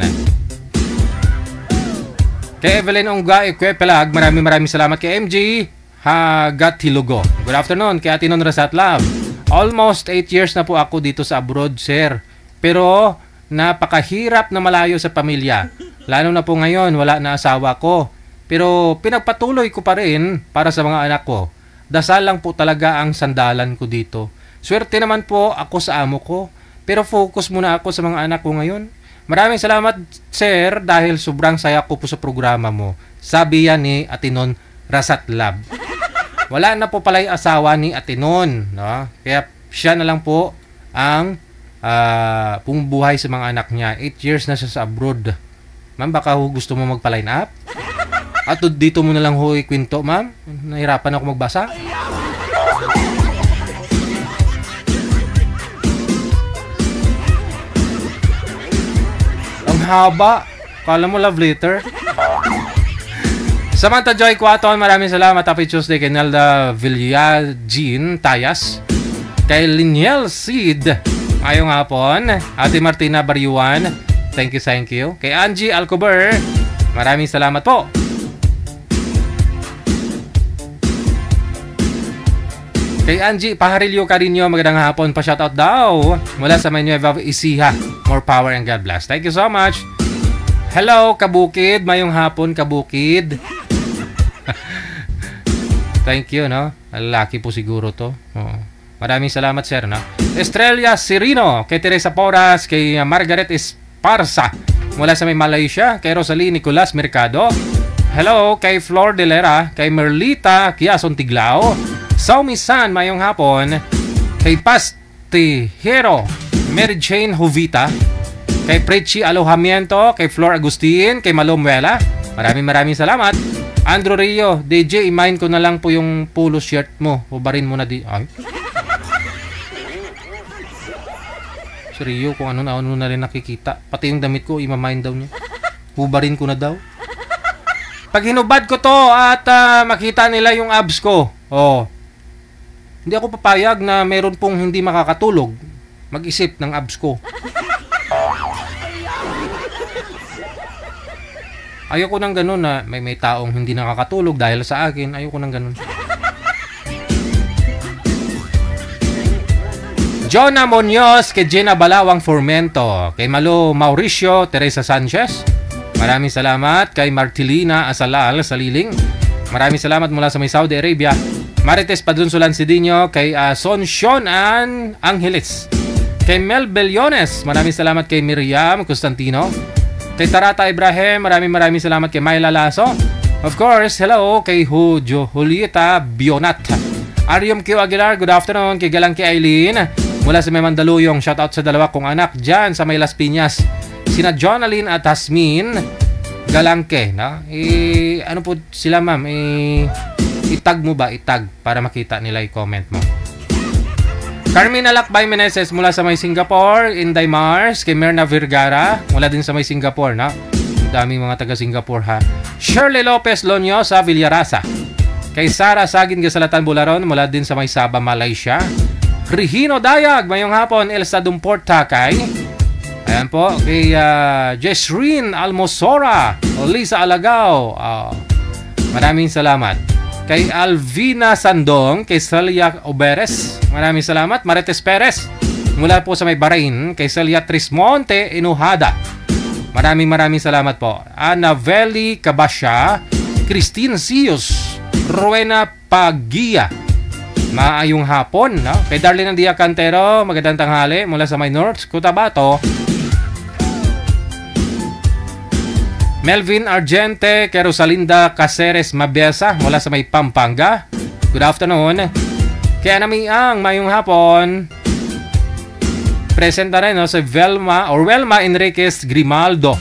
Speaker 1: kay Evelyn Ongga Ekwepelag. Maraming salamat kay MG Hagatilugo. Good afternoon kay Atinon Rasat Lab. Almost 8 years na po ako dito sa abroad, sir. Pero napakahirap na malayo sa pamilya. Lalo na po ngayon, wala na asawa ko. Pero pinagpatuloy ko pa rin para sa mga anak ko. Dasal lang po talaga ang sandalan ko dito. Swerte naman po ako sa amo ko. Pero focus muna ako sa mga anak ko ngayon. Maraming salamat, sir, dahil sobrang saya ko po sa programa mo. Sabi yan ni Atinon Rasat Lab. Wala na po pala yung asawa ni Atinon, no? Kaya siya na lang po ang pumubuhay sa mga anak niya. 8 years na siya sa abroad. Ma'am, baka ho gusto mo magpa-line up? At dito mo na lang ho ikwento, ma'am. Nahirapan ako magbasa. Ang haba. Kala mo love letter. Samantha Joy Quaton, maraming salamat. Happy Tuesday kay Nelda Villagin Tayas. Kay Liniel Seed, ngayong hapon. Ate Martina Baryuan, thank you. Kay Angie Alcober, maraming salamat po. Kay Angie Pajarillo Carino, magandang hapon. Pa-shoutout daw mula sa Nueva Ecija. More power and God bless. Thank you so much. Hello, Kabukid. Mayong hapon, Kabukid. Thank you, no? Lalaki po siguro to. Oh. Maraming salamat, sir, no? Estrella Cirino, kay Teresa Porras, kay Margaret Esparza, mula sa Malaysia, kay Rosalie Nicolas Mercado. Hello, kay Flor Delera, kay Merlita Kiason Tiglao. Saumi San, mayong hapon. Kay Pastihero, Mary Jane Jovita, kay Prechi Alojamiento, kay Flor Agustin, kay Malomuela. Maraming salamat. Andrew Rio, DJ, imahin ko na lang po yung polo shirt mo. Hubarin mo na di... Ay. Si Rio, kung ano na rin nakikita. Pati yung damit ko, imamahin daw niya. Hubarin ko na daw. Pag hinubad ko to at makita nila yung abs ko, hindi ako papayag na meron pong hindi makakatulog mag-isip ng abs ko. Ayoko nang ganun na may taong hindi nakakatulog dahil sa akin. Ayoko nang ganun. Jonah Munoz, kay Gina Balawang Formento, kay Malo Mauricio Teresa Sanchez. Maraming salamat. Kay Martilina Asalal Saliling. Maraming salamat mula sa may Saudi Arabia. Marites Padunsulan Sidinho, kay Sonsion Angeles. Kay Mel Bellones, maraming salamat. Kay Miriam Constantino. Kay Tarata Ibrahim, maraming salamat. Kay Myla Lasso. Of course, hello kay Julieta Bionat. Arium Q Aguilar, good afternoon. Kay Galangke Aileen, mula sa may Mandaluyong, shoutout sa dalawa kong anak dyan sa may Las Piñas. Sina Jonalyn at Hasmin Galangke, no? Ano po sila, ma'am? Itag mo ba? Itag para makita nila i-comment mo. Carmina Lakbay Meneses, mula sa may Singapore. Inday Mars, kay Merna Vergara, mula din sa may Singapore, no? Daming mga taga Singapore, ha. Shirley Lopez Lonyosa Villarasa, kay Sara Sagin Gasalatan Bularon, mula din sa may Sabah, Malaysia. Regino Dayag, mayong hapon. Elsa Dumport Takay, ayan po. Kay Jesrin Almosora, Lisa Alagao, maraming salamat. Kay Alvina Sandong, kay Celia Oberes, maraming salamat. Marites Perez, mula po sa may Bahrain, kay Celia Trismonte Inuhada, maraming salamat po. Anaveli Cabasya, Christine Sios, Rowena Pagia, maayong hapon, no? Kay Darlene Dia Cantero, magandang tanghali, mula sa may North Cotabato. Melvin Argente, kay Rosalinda Caceres Mabesa, mula sa may Pampanga. Good afternoon. Kay Anamiang, mayong hapon. Present na rin, no, si Welma Enriquez Grimaldo,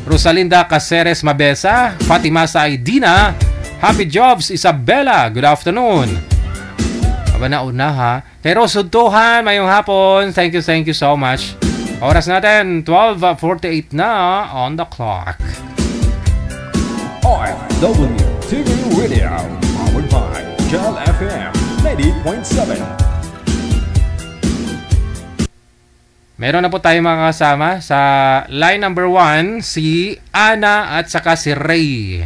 Speaker 1: Rosalinda Caceres Mabesa, Fatima Saidina, Happy Jobs Isabella, good afternoon. Aba na una, ha. Kay Rosud Tuhan, mayong hapon. Thank you so much. Oras natin 12:48 na on the clock.
Speaker 2: OFW TV Radio, powered by Jal FM 90.7.
Speaker 1: Meron na po tayo mga kasama sa line number 1, si Ana at saka si Ray.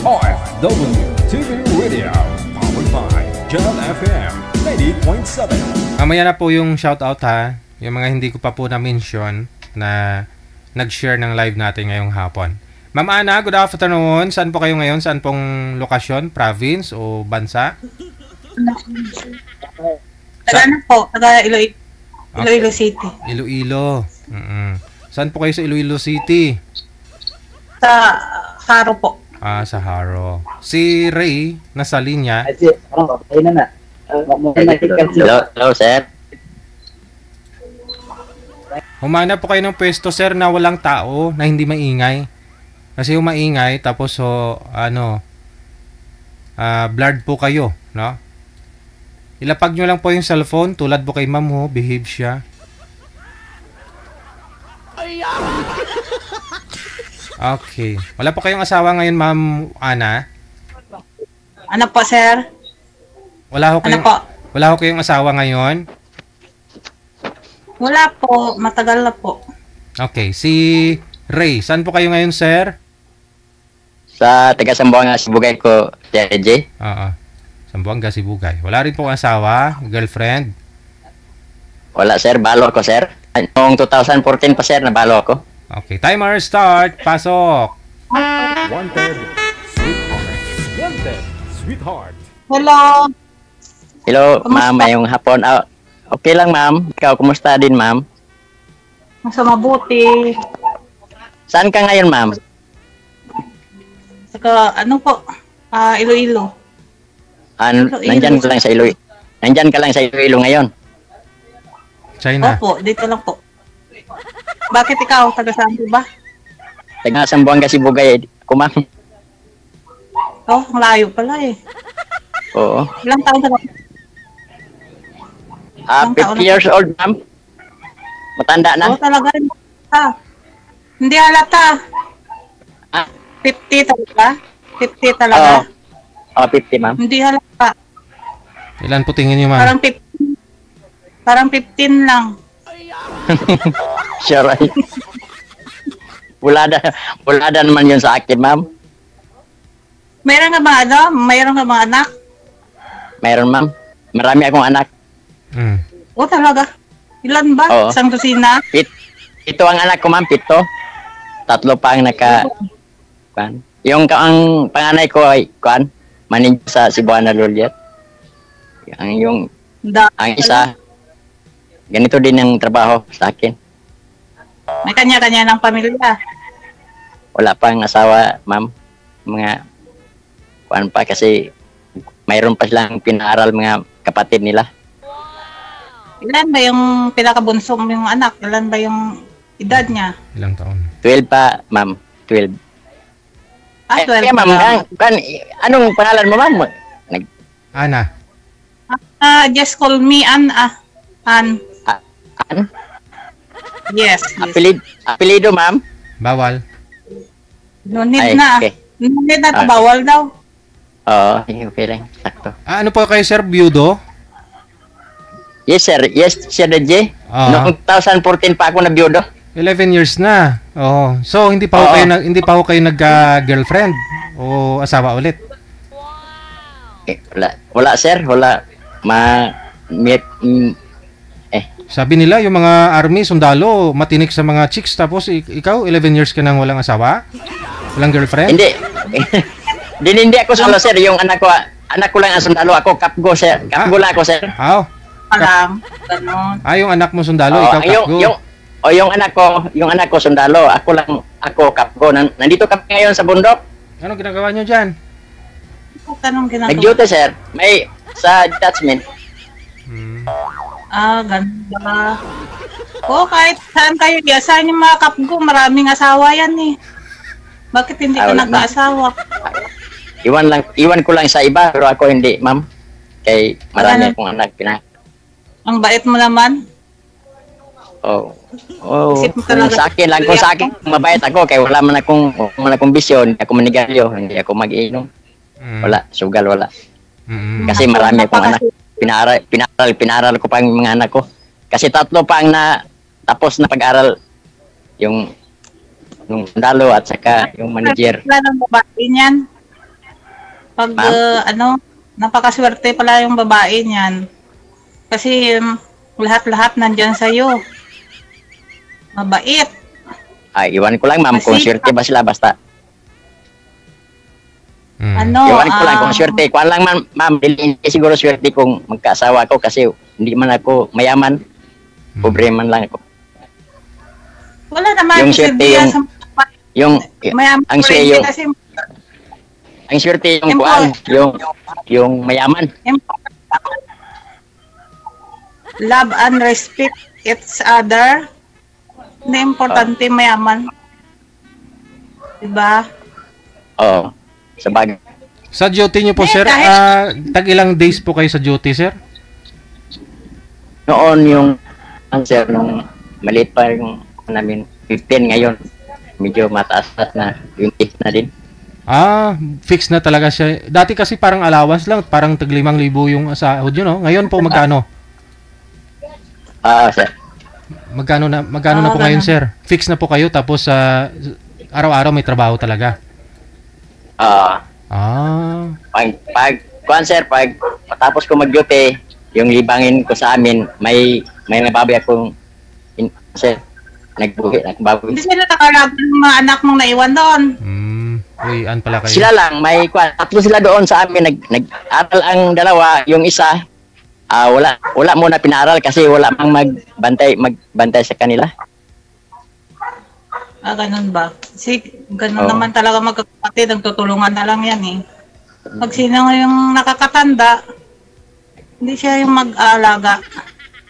Speaker 2: OFW TV Radio, powered by Jal FM 90.7.
Speaker 1: Mamaya na po yung shoutout, ha. Yung mga hindi ko pa po na-mention na nag-share ng live natin ngayong hapon. Ma'am Ana, good afternoon. Saan po kayo ngayon? Saan pong lokasyon? Province o bansa?
Speaker 7: Taga po, taga Iloilo City.
Speaker 1: Iloilo. Saan po kayo sa Iloilo City?
Speaker 7: Sa Haro po.
Speaker 1: Sa Haro. Si Ray, nasa linya.
Speaker 8: Ayun na. Hello, sir.
Speaker 1: Humanap po kayo ng pwesto, sir, na walang tao, na hindi maingay. Kasi yung maingay, tapos blurred po kayo, no? Ilapag nyo lang po yung cellphone, tulad po kay ma'am ho, behave siya. Okay. Wala po kayong asawa ngayon, ma'am Ana?
Speaker 7: Ano po, sir?
Speaker 1: Wala ho
Speaker 7: Ano
Speaker 1: kayong,
Speaker 7: po?
Speaker 1: wala ho kayong asawa ngayon?
Speaker 7: Wala po. Matagal na po.
Speaker 1: Okay. Si Ray, saan po kayo ngayon, sir?
Speaker 8: Sa taga Sambuanga, Sibugay ko, J.
Speaker 1: Oo. Sambuanga, Sibugay. Wala rin po asawa, girlfriend?
Speaker 8: Wala, sir. Balo ako, sir. Noong 2014 pa, sir, nabalo ako.
Speaker 1: Okay. Timer start. Pasok.
Speaker 2: Wanted, sweetheart. Wanted, sweetheart.
Speaker 7: Hello.
Speaker 8: Hello,
Speaker 7: Kamusta?
Speaker 8: ma'am. Ngayong hapon. Okay lang, ma'am. Ikaw, kumusta din, ma'am?
Speaker 7: Mas mabuti.
Speaker 8: Saan ka ngayon, ma'am?
Speaker 7: Saka, ano po? Iloilo.
Speaker 8: Nandyan ka lang sa Iloilo. Nandyan ka lang sa Iloilo ngayon.
Speaker 1: China.
Speaker 7: Opo, dito lang po. Bakit ikaw? Taga saan po ba?
Speaker 8: Taga Sambuanga, Sibugay. Ako, ma'am.
Speaker 7: Oh, ang layo pala eh.
Speaker 8: Oo.
Speaker 7: Ilang taon ka na? Ilang taon
Speaker 8: 50
Speaker 7: na?
Speaker 8: years old, ma'am. Matanda na.
Speaker 7: Oo, talaga rin. Hindi halata.
Speaker 8: Ah.
Speaker 7: 50 talaga? 50 talaga?
Speaker 8: Oo. 50, ma'am.
Speaker 7: Hindi halata.
Speaker 1: Ilan po tingin niyo, ma'am?
Speaker 7: Parang 15. Parang 15 lang.
Speaker 8: Sure, right? Bulada naman yun sa akin, ma'am.
Speaker 7: Mayroon ka ba Mayroon ka mga anak?
Speaker 8: Mayroon, ma'am. Marami akong anak.
Speaker 7: Oo, talaga. Ilan ba?
Speaker 8: Oo.
Speaker 7: Isang dosina?
Speaker 8: Ito ang anak ko, ma'am. 7. 3 pa ang kuan. Yung ang panganay ko ay kuan, manager sa Cebuana Loliet. Ang isa, ganito din ang trabaho sa akin.
Speaker 7: May kanya-kanya ng pamilya.
Speaker 8: Wala pang asawa, ma'am. Mga kuan pa kasi mayroon pa silang pinaaral mga kapatid nila.
Speaker 7: Ilan ba yung pinakabunso yung anak? Ilan ba yung edad niya?
Speaker 1: Ilang taon?
Speaker 8: 12 pa, ma'am. 12.
Speaker 7: 12
Speaker 8: ma'am. Anong pangalan mo, ma'am?
Speaker 1: Ana.
Speaker 7: Just call me Ann. Ann.
Speaker 8: An?
Speaker 7: Yes.
Speaker 8: Apelido, ma'am?
Speaker 1: Bawal.
Speaker 7: No need
Speaker 8: Ay,
Speaker 7: na.
Speaker 8: okay.
Speaker 7: No need na. Bawal daw.
Speaker 8: Oo, okay lang. Sakto.
Speaker 1: Ano po kayo, sir? Byudo?
Speaker 8: Yes, sir. Yes, Sir DJ. Noong 2014 pa ako nabiyudo.
Speaker 1: 11 years na. Oh. So hindi pa ho kayo nag-girlfriend o asawa ulit.
Speaker 8: Wala, sir. Wala.
Speaker 1: Sabi nila yung mga army sundalo matinik sa mga chicks, tapos ikaw 11 years ka nang walang asawa? Walang girlfriend?
Speaker 8: Hindi. Hindi ako solo, sir. Yung anak ko lang ang sundalo. Ako kapgo, sir. Kapgo lang ako, sir.
Speaker 7: Alam. Ganon.
Speaker 1: Yung anak mo sundalo, ikaw kapgo.
Speaker 8: Yung anak ko sundalo. Ako kapgo. Nandito kami ngayon sa bundok.
Speaker 1: Anong ginagawa nyo dyan?
Speaker 7: Tanong ginagawa.
Speaker 8: Nag-duty, sir. May sa detachment.
Speaker 7: Ganda. Kahit saan kayo, saan yung mga kapgo, maraming asawa yan eh. Bakit hindi ka nag-aasawa?
Speaker 8: Iwan ko lang sa iba, pero ako hindi, ma'am. Kay marami akong anak.
Speaker 7: Ang bait mo naman.
Speaker 8: Sa akin lang, kung sa akin, mabait ako. Kaya wala man akong bisyo, hindi ako manigalyo, hindi ako mag-inom. Wala, sugal, wala. Kasi marami akong anak. Pinaral ko pa ang mga anak ko. Kasi 3 pa ang tapos na pag-aral. Yung sundalo at saka yung manager.
Speaker 7: Wala ng babae niyan. Pag napakaswerte pala yung babae niyan. Kasi lahat-lahat nandyan sa'yo. Mabait.
Speaker 8: Iwan ko lang, ma'am, kung swerte ba sila basta. Iwan ko lang kung swerte. Kuan lang, ma'am, hindi siguro swerte kung magkaasawa ko kasi hindi man ako mayaman. Pobre man lang ako.
Speaker 7: Wala naman.
Speaker 8: Yung swerte, ang swerte, Ang swerte yung
Speaker 7: Import.
Speaker 8: kuan, yung mayaman.
Speaker 7: Love and respect each other. Na importante mayaman. Diba?
Speaker 8: Oo. Sa bagay.
Speaker 1: Sa duty niyo po, sir, tag ilang days po kayo sa duty, sir?
Speaker 8: Noon yung answer nung maliit pa yung namin 15 ngayon. Medyo mataas na 20 na din.
Speaker 1: Fix na talaga siya. Dati kasi parang allowance lang, parang tag 5,000 yung sahod yun, no? Ngayon po magkano?
Speaker 8: Sir.
Speaker 1: Magkano na po ngayon, sir? Fix na po kayo tapos araw-araw may trabaho talaga.
Speaker 8: Pag matapos ko mag-duty, yung libangin ko sa amin, may nababi akong nagbawi.
Speaker 7: Hindi sila nakalaban ng mga anak mong naiwan doon.
Speaker 1: Uyan pala kayo.
Speaker 8: Sila lang, tatlo sila doon sa amin, nag-aral ang dalawa, yung isa, wala muna pinaral kasi wala mang magbantay sa kanila.
Speaker 7: Ganun ba? Kasi ganun naman talaga magkakapatid, nagtutulungan na lang yan eh. Pag sino yung nakakatanda, hindi siya yung mag-aalaga.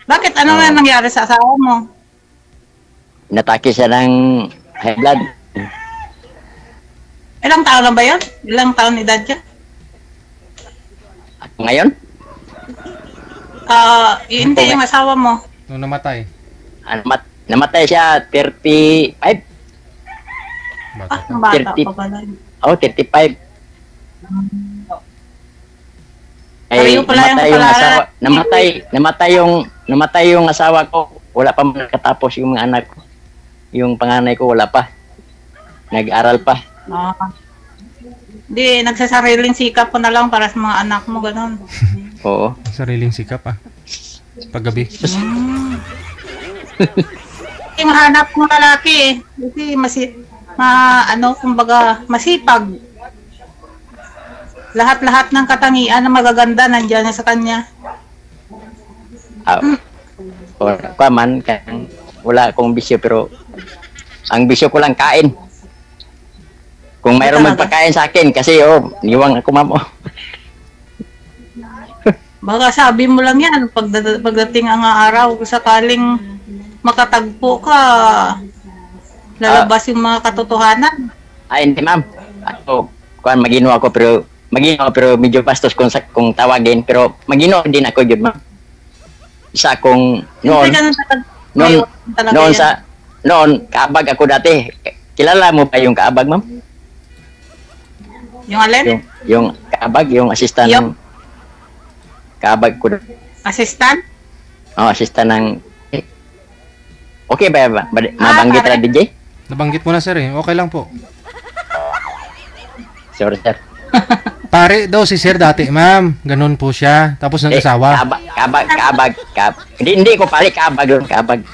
Speaker 7: Bakit? Ano na nangyari sa asawa mo?
Speaker 8: Natake siya ng high blood.
Speaker 7: Ilang taon na ba yun? Ilang taon edad siya?
Speaker 8: Ngayon?
Speaker 7: Hindi yung asawa mo.
Speaker 1: Nung namatay?
Speaker 8: Namatay siya 35.
Speaker 7: Ang bata pa pala.
Speaker 8: 35.
Speaker 7: Pareho pala yung
Speaker 8: asawa. Namatay yung asawa ko. Wala pa man nakatapos yung mga anak ko. Yung panganay ko wala pa. Nag-aral pa.
Speaker 7: Hindi, nagsasariling sikap ko na lang para sa mga anak mo, gano'n.
Speaker 8: Oo.
Speaker 1: Sariling sikap paggabi.
Speaker 7: Yung hanap ng lalaki eh. Kasi kumbaga, masipag. Lahat-lahat ng katangian na magaganda nandiyan na sa kanya.
Speaker 8: Wala akong bisyo pero ang bisyo ko lang kain. Kung mayroon magpakain sa akin kasi niwang ako mamo.
Speaker 7: Baka sabi mo lang yan pagdating ang araw sakaling makatagpo ka, lalabas yung mga katotohanan.
Speaker 8: Hindi ma'am. Magino ako pero medyo bastos kung tawagin pero magino din ako yun ma'am. Isa akong noon kaabag ako dati. Kilala mo ba yung kaabag ma'am?
Speaker 7: Yung alin?
Speaker 8: Yung kaabag, yung assistant ng kaabag ko.
Speaker 7: Assistant?
Speaker 8: Assistant ng okay ba? Mabanggit na DJ?
Speaker 1: Nabanggit mo na, sir eh. Okay lang po.
Speaker 8: Sorry sir.
Speaker 1: Pare daw si sir dati, ma'am. Ganun po siya. Tapos nag-asawa.
Speaker 8: Kaabag. Hindi ko pali kaabag yun. Kaabag.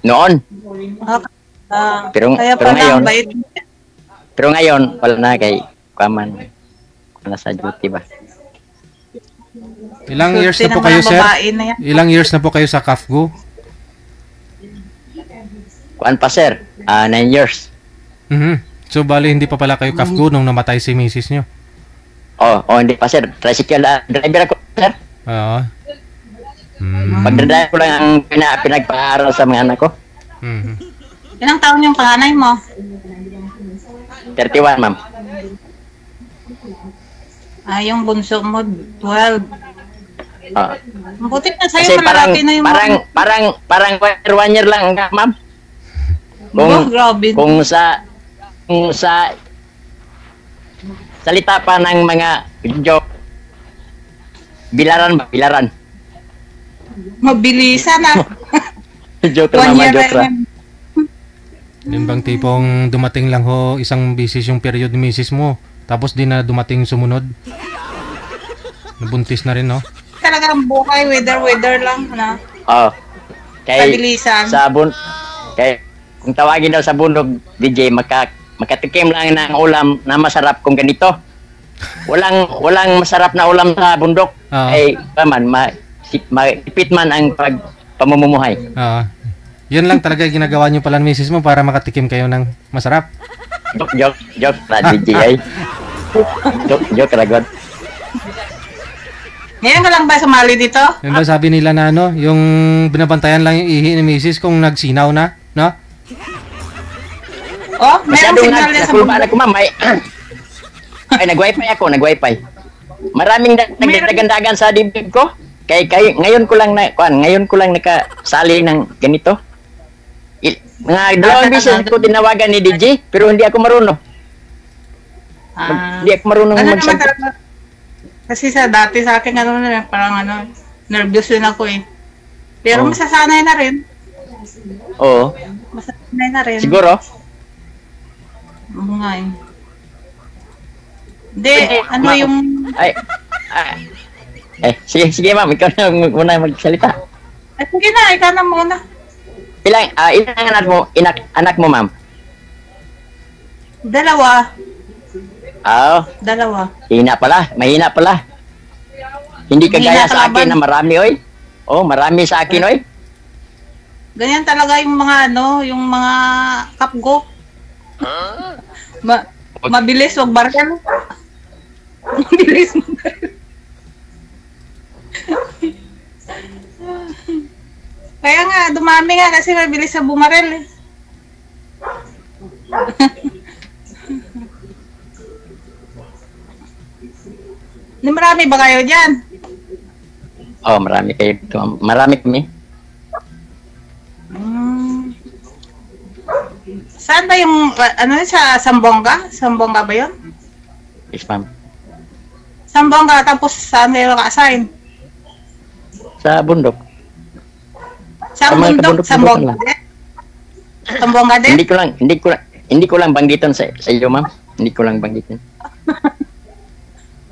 Speaker 8: Noon. Pero ngayon, wala na kay Kaman. Wala sa duty ba?
Speaker 1: Ilang years na po kayo, sir? Ilang years na po kayo sa CAFGO?
Speaker 8: Kuan pa, sir? 9 years.
Speaker 1: So, bali, hindi pa pala kayo CAFGO nung namatay si misis nyo?
Speaker 8: Hindi pa, sir. Tricycle driver ako, sir.
Speaker 1: Oo.
Speaker 8: Pagdadaya ko lang ang pinagpaaral sa mga anak ko.
Speaker 7: Ilang taon yung panganay mo?
Speaker 8: 31, ma'am.
Speaker 7: Yung bunso mo, 12. Buti na sa'yo,
Speaker 8: kasi
Speaker 7: malalaki na yung
Speaker 8: parang 1 year lang, ma'am. Kung sa salita pa ng mga joke, bilaran.
Speaker 7: Mabilisan na.
Speaker 8: Joke mama, joke ra.
Speaker 1: Yun bang tipong dumating lang isang bisis yung period ni misis mo, tapos di na dumating sumunod? Nabuntis na rin, no?
Speaker 7: Talagang buhay, weather lang, na.
Speaker 8: Mabilisan. Kung tawagin daw sa bundok, DJ, makatikim lang ng ulam na masarap kung ganito. Walang masarap na ulam sa bundok. Maipit man ang pamumuhay.
Speaker 1: Yun lang talaga ginagawa nyo pala ng misis mo para makatikim kayo ng masarap.
Speaker 8: Joke na DJ ay. Joke ragod.
Speaker 7: Ngayon ka lang ba sumali dito?
Speaker 1: Yan ba sabi nila na ano, yung binabantayan lang yung ihi ni Mrs. kung nagsinaw na, no?
Speaker 7: Oh, meron
Speaker 8: Masyadong
Speaker 7: signal yan sa
Speaker 8: nakulbaan
Speaker 7: bundok.
Speaker 8: ako, ma'am. Ay, nag-wifi ako, nag-wifi. Maraming nagdagan sa dibdib ko. Ngayon ko lang nakasali ng ganito. Mga dalawang beses ko tinawagan ni DJ, pero hindi ako marunong. Hindi ako marunong
Speaker 7: Ano naman
Speaker 8: magsagot.
Speaker 7: talaga? Kasi sa dati sa akin, parang nervous din ako eh. Pero
Speaker 8: Oh.
Speaker 7: masasanay na rin.
Speaker 8: Oo,
Speaker 7: Masasanay na rin.
Speaker 8: siguro.
Speaker 7: Oo nga eh. Hindi, ano
Speaker 8: ma'am.
Speaker 7: yung...
Speaker 8: Sige ma'am, ikaw na muna magsalita.
Speaker 7: Ay, sige na, ikaw na muna.
Speaker 8: Ilang anak mo ma'am?
Speaker 7: Dalawa.
Speaker 8: Mahina pala. Hindi kagaya
Speaker 7: Mahina
Speaker 8: sa akin
Speaker 7: kalaban.
Speaker 8: na marami, oy. Oh, marami sa akin, oy.
Speaker 7: Ganyan talaga yung mga yung mga kapgo. Mabilis, wag barkal. Mabilis. Kaya nga, dumami nga kasi mabilis sa bumarel eh. Ni marami ba kayo dyan?
Speaker 8: Oh, marami kayo dito. Marami kami.
Speaker 7: Saan ba yung, sa Sambonga? Sambonga ba yun?
Speaker 8: Yes, ma'am.
Speaker 7: Sambonga, tapos saan kayo naka-assign?
Speaker 8: Sa bundok.
Speaker 7: Sa
Speaker 8: Sa mga
Speaker 7: bundok,
Speaker 8: kabundok-bundokan
Speaker 7: Sambonga
Speaker 8: lang.
Speaker 7: din? Sambonga din?
Speaker 8: Hindi ko lang banggitan sa iyo, ma'am. Hindi ko lang banggitan.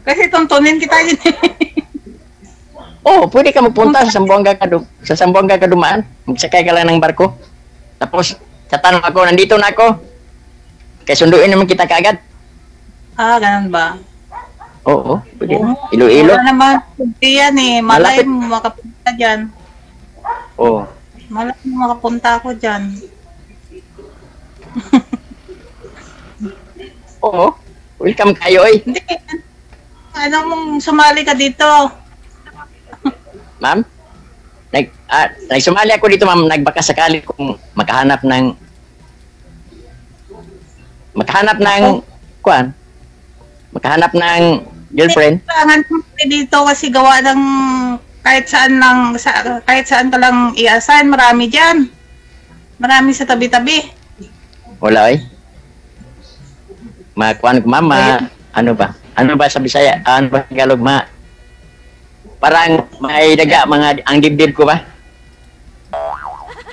Speaker 7: Kasi tuntunin kita yun eh.
Speaker 8: Oh, pwede ka magpunta sa Sambuanga ka dumaan. Magsakay ka lang ng barko. Tapos, tatanong ako, nandito na ako. Kaya sunduin naman kita kaagad.
Speaker 7: Ganun ba?
Speaker 8: Oo, pwede. Iloilo.
Speaker 7: Wala naman, hindi yan eh. Malay
Speaker 8: Malapit.
Speaker 7: mo makapunta dyan.
Speaker 8: Oo.
Speaker 7: Malay mo makapunta ako dyan.
Speaker 8: Oo. Welcome kayo, oy.
Speaker 7: Hindi. Ano mong sumali ka dito?
Speaker 8: Ma'am? Nagsumali ako dito, ma'am. Nagbaka sakali kung makahanap ng girlfriend.
Speaker 7: Kailangan mo dito kasi gawa ng kahit saan ka lang i-assign, marami dyan. Marami sa tabi-tabi.
Speaker 8: Wala, oy. Makuan ko, ma'am. Ano ba? Ano ba sa Bisaya? Ano ba sa Tagalog, ma? Parang may daga, ang dibdib ko ba?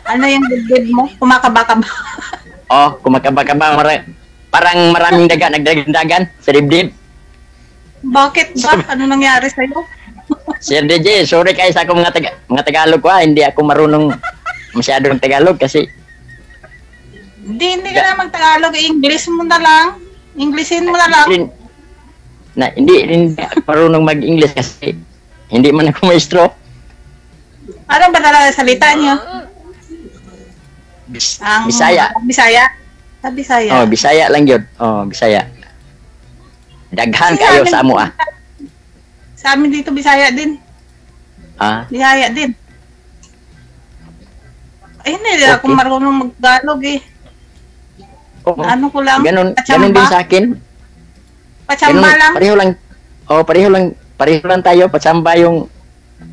Speaker 7: Ano yung dibdib mo? Kumakaba-kaba.
Speaker 8: Oh, kumakaba-kaba. Parang maraming daga, nagdagan sa dibdib.
Speaker 7: Bakit ba? Ano nangyari sa'yo?
Speaker 8: Sir DJ, sorry kayo sa akong mga Tagalog ko, hindi ako marunong masyadong Tagalog kasi
Speaker 7: Hindi ka na mag-Tagalog. English mo na lang. Englishin mo na lang.
Speaker 8: hindi ako marunong mag-English kasi hindi man ako maestro.
Speaker 7: Ano ba talaga salita niyo?
Speaker 8: Bisaya.
Speaker 7: Bisaya? Sa Bisaya.
Speaker 8: Oh, Bisaya lang yun. Oh, Bisaya. Daghan
Speaker 7: Kasi
Speaker 8: kayo
Speaker 7: amin-
Speaker 8: sa amo, ah.
Speaker 7: Sa amin dito, Bisaya din. Bisaya din. Ay, hindi ako
Speaker 8: Okay.
Speaker 7: marunong mag-Tagalog eh.
Speaker 8: Oo.
Speaker 7: Ano ko lang?
Speaker 8: Ganun
Speaker 7: Pachamba?
Speaker 8: din sa akin.
Speaker 7: Pachamba lang?
Speaker 8: Pareho lang tayo. Patsamba yung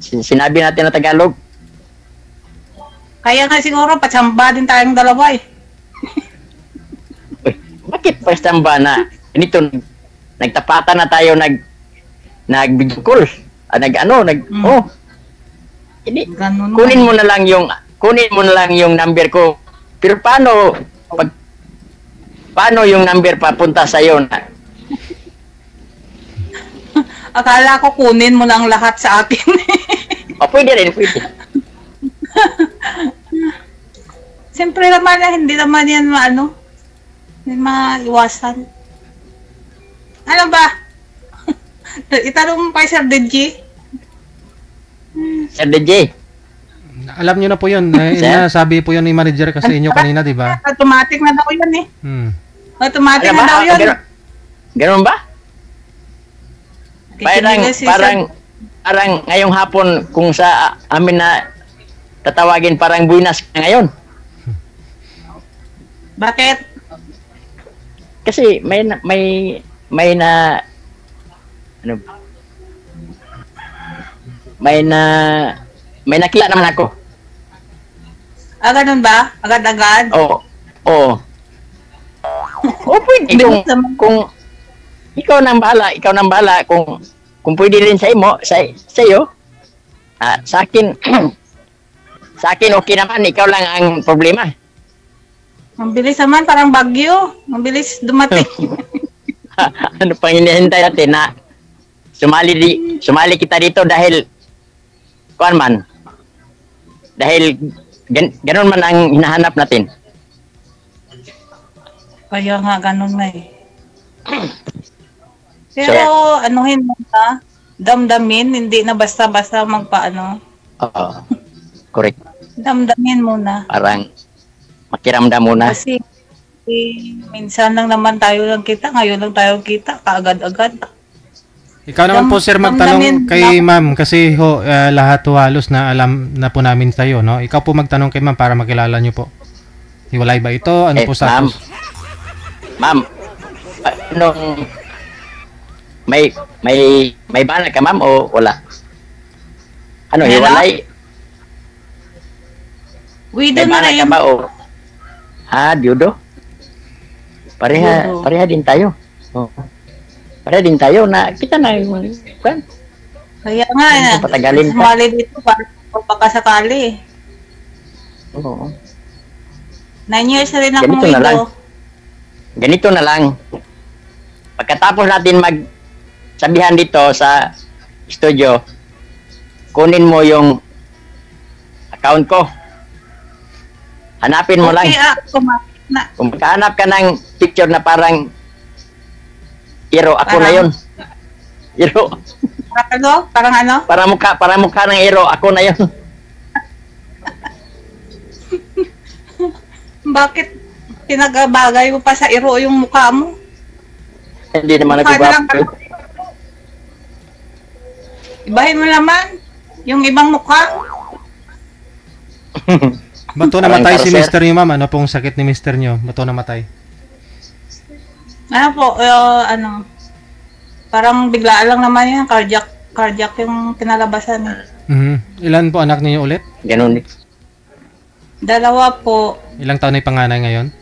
Speaker 8: sinabi natin na Tagalog.
Speaker 7: Kaya nga siguro, pachamba din tayong dalawa eh.
Speaker 8: Uy, bakit patsamba na? Ganito, nagtapatan na tayo, nag-video call. Oh. Hindi,
Speaker 7: Ganun
Speaker 8: kunin mo na lang yung number ko. Pero paano yung number papunta sa iyo na
Speaker 7: Akala ko kunin mo lang lahat sa akin.
Speaker 8: pwede rin, pwede.
Speaker 7: Siyempre naman, hindi naman yan may maiwasan. Ano ba? Itanong mo kay Sir DJ.
Speaker 8: Sir DJ,
Speaker 1: Alam nyo na po yun. Sabi po yun ni manager kasi inyo kanina, di ba?
Speaker 7: Automatic na daw yun eh.
Speaker 1: Hmm.
Speaker 7: Automatic
Speaker 8: ano
Speaker 7: na
Speaker 8: ba?
Speaker 7: daw yun.
Speaker 8: Ganun ba? Parang ngayong hapon kung sa amin na tatawagin parang buinas ka ngayon.
Speaker 7: Bakit?
Speaker 8: Kasi may nakita naman ako.
Speaker 7: Ganun ba? Agad-agad?
Speaker 8: Oo. Pwede kung ikaw nang bahala kung pwede rin sa iyo. Sa akin okay naman, ikaw lang ang problema.
Speaker 7: Ang bilis naman, parang bagyo. Ang bilis dumating.
Speaker 8: Ano pang hinihintay natin na sumali kita dito dahil dahil ganun man ang hinahanap natin.
Speaker 7: Kaya nga, ganun na eh. Pero, anuhin mo na, damdamin, hindi na basta-basta magpaano.
Speaker 8: Oo. Correct.
Speaker 7: Damdamin muna.
Speaker 8: Parang makiramdam muna.
Speaker 7: Kasi, minsan lang naman tayo lang kita, ngayon lang tayo kita, kaagad-agad.
Speaker 1: Ikaw naman po sir magtanong kay ma'am kasi lahat halos na alam na po namin tayo, no? Ikaw po magtanong kay ma'am para makilala niyo po. Hiwalay ba ito? Ano po status?
Speaker 8: Ma'am, anong may bana ka ma'am o wala? Ano, hiwalay?
Speaker 7: Widow
Speaker 8: may
Speaker 7: na
Speaker 8: bana
Speaker 7: rin.
Speaker 8: ka ba o? Diudo? Pareha din tayo. Pareha din tayo na kita na kan.
Speaker 7: Kaya nga,
Speaker 8: patagalin pa.
Speaker 7: sumali dito para pagkasakali.
Speaker 8: Oo.
Speaker 7: 9 years na rin akong widow.
Speaker 8: Ganito na lang. Pagkatapos natin magsabihan dito sa studio, kunin mo yung account ko. Hanapin mo lang. Kung makahanap ka ng picture na parang hero, ako na yun. Hero.
Speaker 7: Parang ano?
Speaker 8: Para mukha ng hero, ako na yun.
Speaker 7: Bakit pinagabagay mo pa sa hero yung mukha mo?
Speaker 8: Hindi naman ako gwapo.
Speaker 7: Ibahin mo naman yung ibang mukha.
Speaker 1: Bato namatay si Mr. niyo ma'am. Ano pong sakit ni Mr. niyo? Bato namatay.
Speaker 7: Ano po, parang biglaan lang naman yan. Cardiac yung pinalabasan.
Speaker 1: Ilan po anak niyo ulit?
Speaker 8: Ganun.
Speaker 7: 2 po.
Speaker 1: Ilang taon na yung panganay ngayon?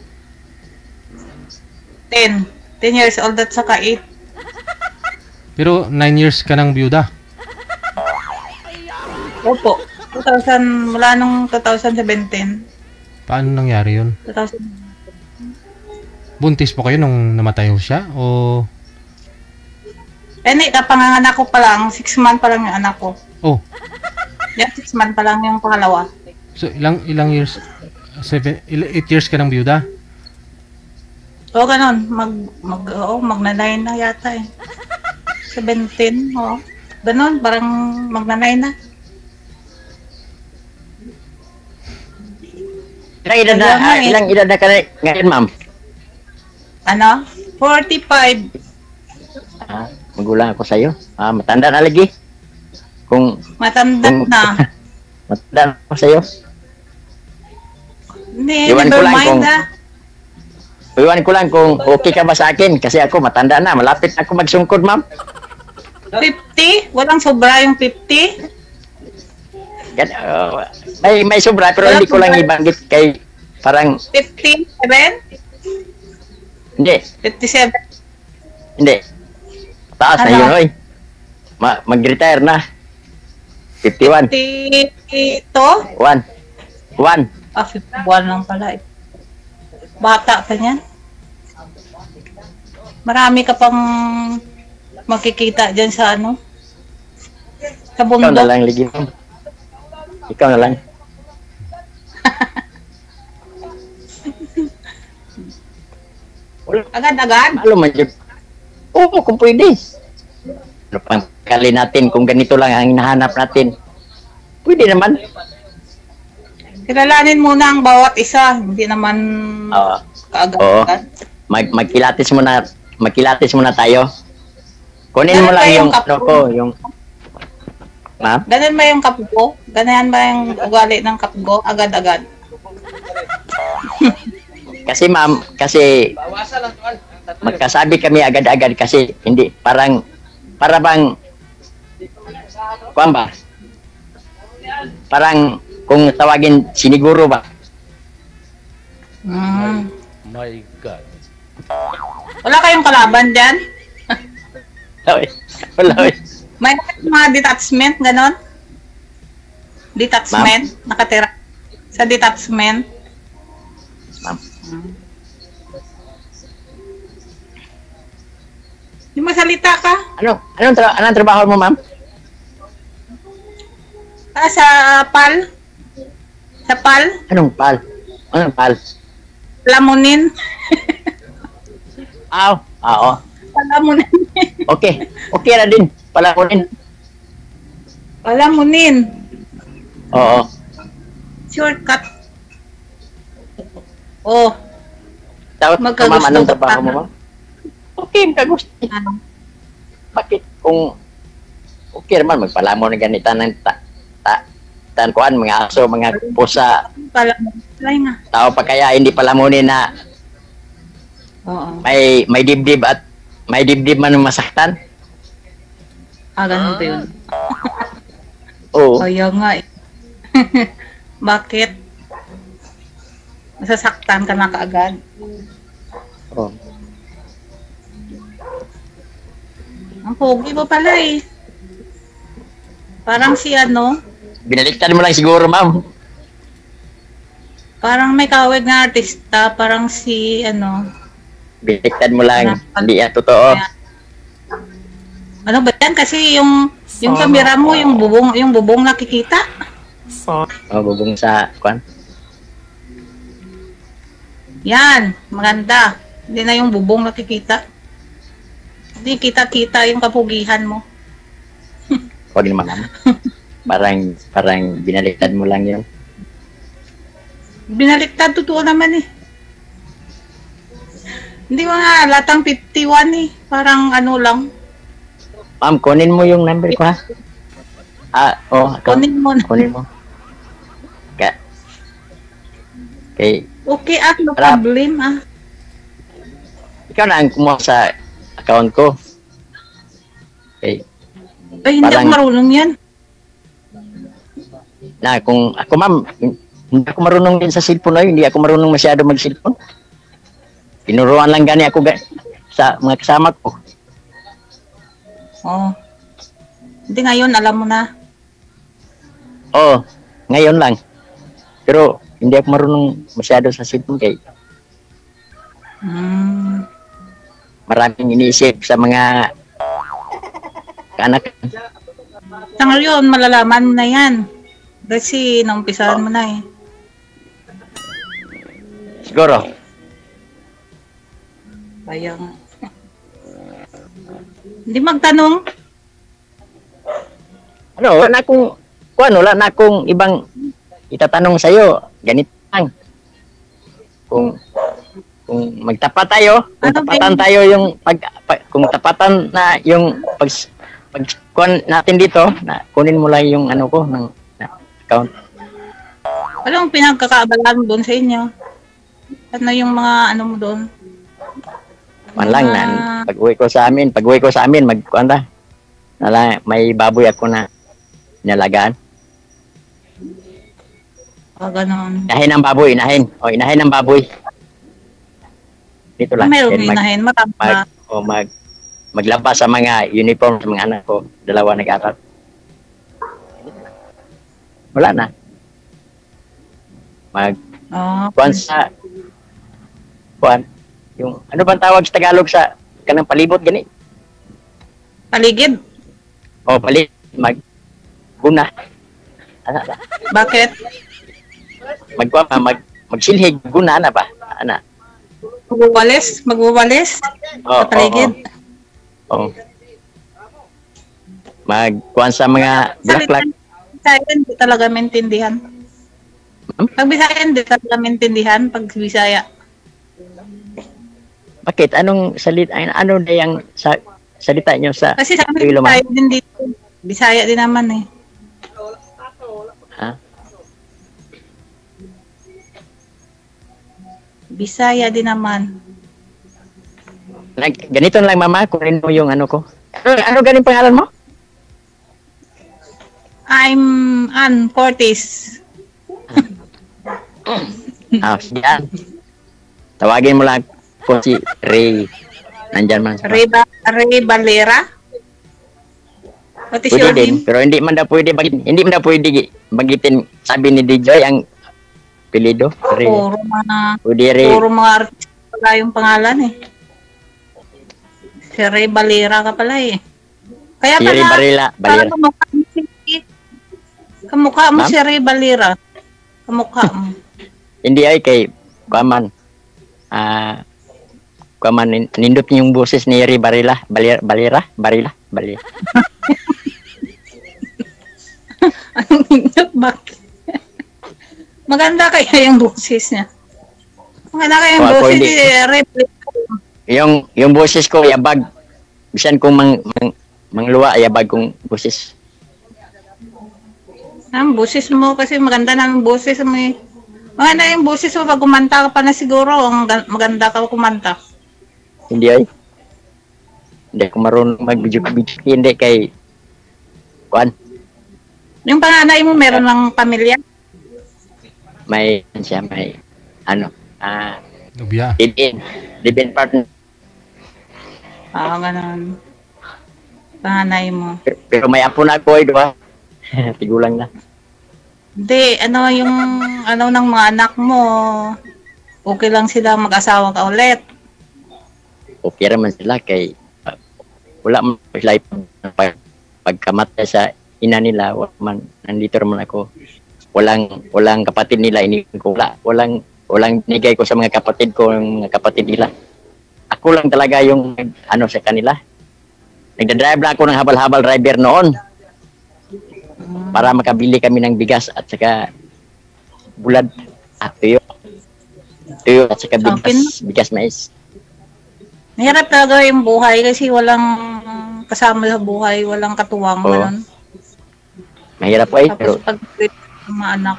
Speaker 7: 10 years old at saka 8.
Speaker 1: Pero 9 years ka ng byuda.
Speaker 7: Opo. Mula nung 2017.
Speaker 1: Paano nangyari yun?
Speaker 7: 2000.
Speaker 1: Buntis po kayo nung namatay ho siya? O...
Speaker 7: kapanganak ko pa lang. 6 months pa lang yung anak ko.
Speaker 1: Oh.
Speaker 7: Yan, 6 months pa lang yung pangalawa.
Speaker 1: So, ilang years? 8 years ka ng byuda?
Speaker 7: Oo, ganun. Magnanay na yata eh. 17, oo. Ganun, parang magnanay na.
Speaker 8: Ilang edad na ka ngayon, ma'am?
Speaker 7: Ano? 45.
Speaker 8: Magulang ako sa'yo. Matanda na lagi.
Speaker 7: Matanda na.
Speaker 8: Matanda na ako sa'yo.
Speaker 7: Hindi, never mind
Speaker 8: Iwan ko lang kung okay ka ba sa akin kasi ako matanda na. Malapit na ako magsungkod, ma'am.
Speaker 7: 50? Walang sobra yung 50?
Speaker 8: May sobra pero hindi ko lang ibanggit kay parang
Speaker 7: 57?
Speaker 8: Hindi.
Speaker 7: 57?
Speaker 8: Hindi. Taas na yun, oy. Mag-retire na. 51.
Speaker 7: 52?
Speaker 8: 1.
Speaker 7: 51 lang pala eh. Bata ka niyan. Marami ka pang makikita dyan sa ano? Sa bundok.
Speaker 8: Ikaw na lang, Ligi. Ikaw na lang.
Speaker 7: Agad-agad?
Speaker 8: Malo man dyan. Oo, kung pwede. Ano pang kali natin kung ganito lang ang hinahanap natin. Pwede naman.
Speaker 7: Kilalanin muna ang bawat isa. Hindi naman kaagad-agad.
Speaker 8: Magkilatis muna tayo. Kunin mo
Speaker 7: Ganun ba
Speaker 8: lang
Speaker 7: yung
Speaker 8: yung
Speaker 7: kapo?
Speaker 8: ano ko, yung... Ma'am?
Speaker 7: Ganun ba yung kapgo? Ganyan ba yung ugali ng kapgo? Agad-agad.
Speaker 8: Kasi ma'am, kasi magkasabi kami agad-agad kasi hindi, para bang, kuwan ba? Parang kung tawagin siniguro ba?
Speaker 6: My God.
Speaker 7: Wala kayong kalaban dyan?
Speaker 8: Wala eh.
Speaker 7: May mga detachment, ganon? Detachment? Nakatira sa detachment?
Speaker 8: Ma'am.
Speaker 7: Yung masalita ka?
Speaker 8: Anong trabaho mo, ma'am?
Speaker 7: Sa PAL? Sa PAL?
Speaker 8: Anong pal? Anong pal?
Speaker 7: Lamunin?
Speaker 8: Oo.
Speaker 7: Palamunin.
Speaker 8: Okay na din. Palamunin.
Speaker 7: Palamunin.
Speaker 8: Oo.
Speaker 7: Shortcut. Oh.
Speaker 8: Tapos,
Speaker 7: Magkagusto
Speaker 8: ma'am, anong
Speaker 7: ka
Speaker 8: trabaho
Speaker 7: pa.
Speaker 8: mo, ma'am? Okay, kagusto.
Speaker 7: Ano?
Speaker 8: Bakit kung okay naman magpalamon ng ganita ng kuan, mga aso, mga pusa,
Speaker 7: Palamunin. Wala nga.
Speaker 8: tao pa kaya hindi palamunin na
Speaker 7: Oo.
Speaker 8: may dibdib at may dibdib man masaktan?
Speaker 7: Ganun ba yun?
Speaker 8: Oo.
Speaker 7: Kaya nga eh. Bakit? Masasaktan ka na kaagad.
Speaker 8: Oo.
Speaker 7: Ang pogi mo pala eh. Parang si ano,
Speaker 8: Binaliktad mo lang siguro, ma'am.
Speaker 7: parang may kawig na artista, parang si ano,
Speaker 8: Binaliktad mo lang.
Speaker 7: Ano?
Speaker 8: Hindi yan totoo.
Speaker 7: ano ba yan? Kasi yung kamera mo, yung bubong nakikita.
Speaker 8: Bubong sa kuan.
Speaker 7: Yan, maganda. Hindi na yung bubong nakikita. Hindi kita-kita yung kapugihan mo.
Speaker 8: O din, ma'am. Parang binaliktad mo lang yun.
Speaker 7: Binaliktad, totoo naman eh. Hindi mga latang 51 eh. Parang ano lang.
Speaker 8: Ma'am, kunin mo yung number ko, ha?
Speaker 7: Kunin mo na.
Speaker 8: Kunin mo. Okay.
Speaker 7: Okay, no
Speaker 8: Rap.
Speaker 7: problem ah.
Speaker 8: Ikaw na ang kumuha sa account ko. Okay.
Speaker 7: Ay, hindi
Speaker 8: Parang-
Speaker 7: ako marunong yan.
Speaker 8: Na kung ako, ma'am, hindi ako marunong din sa cellphone na yun. Hindi ako marunong masyado mag-cellphone. Tinuruan lang gani ako sa mga kasama ko.
Speaker 7: Oh. Hindi ngayon, alam mo na.
Speaker 8: Oo, ngayon lang. Pero hindi ako marunong masyado sa cellphone kay maraming iniisip sa mga kaanak.
Speaker 7: Sa ngayon, malalaman mo na yan. Kasi naumpisahan mo na eh.
Speaker 8: Siguro.
Speaker 7: Kaya nga. Hindi magtanong.
Speaker 8: Wala na akong ibang itatanong sa'yo. Ganito lang. Kung magtapat tayo, kung
Speaker 7: Ano ba
Speaker 8: tapatan
Speaker 7: yun?
Speaker 8: tayo yung kung tapatan na yung kuan natin dito, na kunin mo lang yung ano ko ng account.
Speaker 7: Anong pinagkakaabalan mo doon sa inyo? Ano yung mga ano mo doon?
Speaker 8: Man lang na pag-uwi ko sa amin, magkuan ta. May baboy ako na inalagaan.
Speaker 7: Ganon.
Speaker 8: Inahin ang baboy, inahin. Inahin ang baboy. Dito lang.
Speaker 7: Meron
Speaker 8: Then
Speaker 7: inahin, marami na.
Speaker 8: maglaba sa mga uniform sa mga anak ko. 2 nag-aral. Wala na. Kuan sa yung ano bang tawag sa Tagalog sa kanang palibot gani?
Speaker 7: Paligid?
Speaker 8: Palibot guna.
Speaker 7: Bakit?
Speaker 8: Magsilhig guna na ba? Ana.
Speaker 7: Magwawalis? Sa paligid?
Speaker 8: Magkuan sa mga bulaklak.
Speaker 7: Bisaya hindi talaga maintindihan. Pag Bisaya hindi talaga maintindihan pag Bisaya.
Speaker 8: Bakit? Anong salit? Ano na yung salita nyo sa
Speaker 7: Kasi sa amin,
Speaker 8: Iloilo, ma'am?
Speaker 7: Bisaya din dito. Bisaya din naman eh.
Speaker 8: Ha?
Speaker 7: Bisaya din naman.
Speaker 8: Ganito lang, mama, kung rin mo yung ano ko. Ano galing pangalan mo?
Speaker 7: I'm Ann Cortez.
Speaker 8: Sige, Ann. Tawagin mo lang po si Ray. Nandyan man.
Speaker 7: Ray Valera. What is
Speaker 8: Pwede
Speaker 7: your
Speaker 8: din,
Speaker 7: name?
Speaker 8: pero hindi man daw pwede bagitin, sabi ni DJ ang pilido. Ray. Pwede Ray.
Speaker 7: Puro mga artist pala yung pangalan eh. Si Ray Valera ka pala eh. Kaya
Speaker 8: Si
Speaker 7: pala,
Speaker 8: Ray Valera.
Speaker 7: parang kamukha mo
Speaker 8: Ma'am?
Speaker 7: si Ray Valera. Kamukha mo.
Speaker 8: Hindi ay kay Kuaman. Nindot niyo yung boses ni Ray Valera.
Speaker 7: Anong hindot? Bakit? Maganda kaya yung boses niya. Maganda kaya yung
Speaker 8: O, ako
Speaker 7: boses
Speaker 8: hindi.
Speaker 7: ni Ray Valera.
Speaker 8: Yung boses ko yabag. Bisan kung mangluwa yabag kong boses.
Speaker 7: Ang boses mo kasi maganda na yung boses mo eh. Maganda yung boses mo pag kumanta ka pa na siguro. Maganda ka kumanta.
Speaker 8: Hindi ay. Hindi ako marunong mag-video. Hindi kay Kuan.
Speaker 7: Yung panganay mo meron ng pamilya?
Speaker 8: May
Speaker 1: Lubya.
Speaker 8: live-in partner.
Speaker 7: Ganun. Panganay mo.
Speaker 8: Pero may apo na ako ay diba? Tigulang na.
Speaker 7: Hindi, ano ng mga anak mo, okay lang sila mag-asawa ka ulit.
Speaker 8: Okay raman sila kay wala man sila pagkamatay sa ina nila, nandito naman ako. Walang kapatid nila, walang nigay ko sa mga kapatid ko, yung mga kapatid nila. Ako lang talaga yung sa kanila. Nagdadrive lang ako ng habal-habal driver noon. Para makabili kami ng bigas at saka bulad at tuyo at saka bigas mais.
Speaker 7: Mahirap talaga yung buhay kasi walang kasama sa buhay, walang katuwang.
Speaker 8: Oo.
Speaker 7: Ganun.
Speaker 8: Mahirap po pero
Speaker 7: Tapos pag mga anak,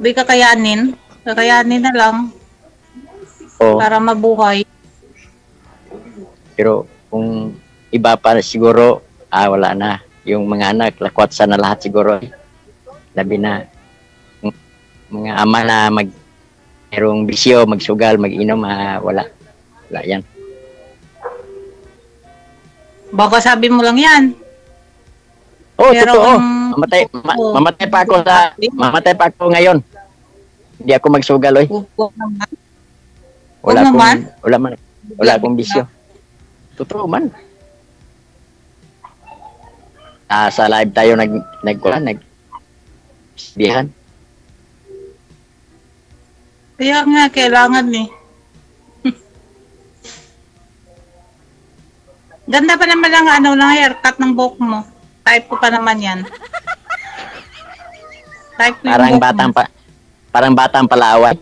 Speaker 7: di kakayanin na lang para mabuhay.
Speaker 8: pero kung iba pa siguro wala na yung mga anak lakwatsa na lahat siguro. Labi na mga ama na merong bisyo, magsugal, mag-inom, wala yan.
Speaker 7: Baka sabi mo lang yan. Pero
Speaker 8: Totoo.
Speaker 7: kung-
Speaker 8: Mamatay pa ako ngayon. Hindi ako magsugal, oy.
Speaker 7: Huwag naman.
Speaker 8: Wala
Speaker 7: Huwag naman.
Speaker 8: Wala akong bisyo. Totoo man. Sa live tayo nagbihan.
Speaker 7: Kaya nga, kailangan eh. Ganda pa naman lang haircut ng buhok mo. Type ko pa naman yan. Type ko yung buhok mo.
Speaker 8: Parang batang palaway.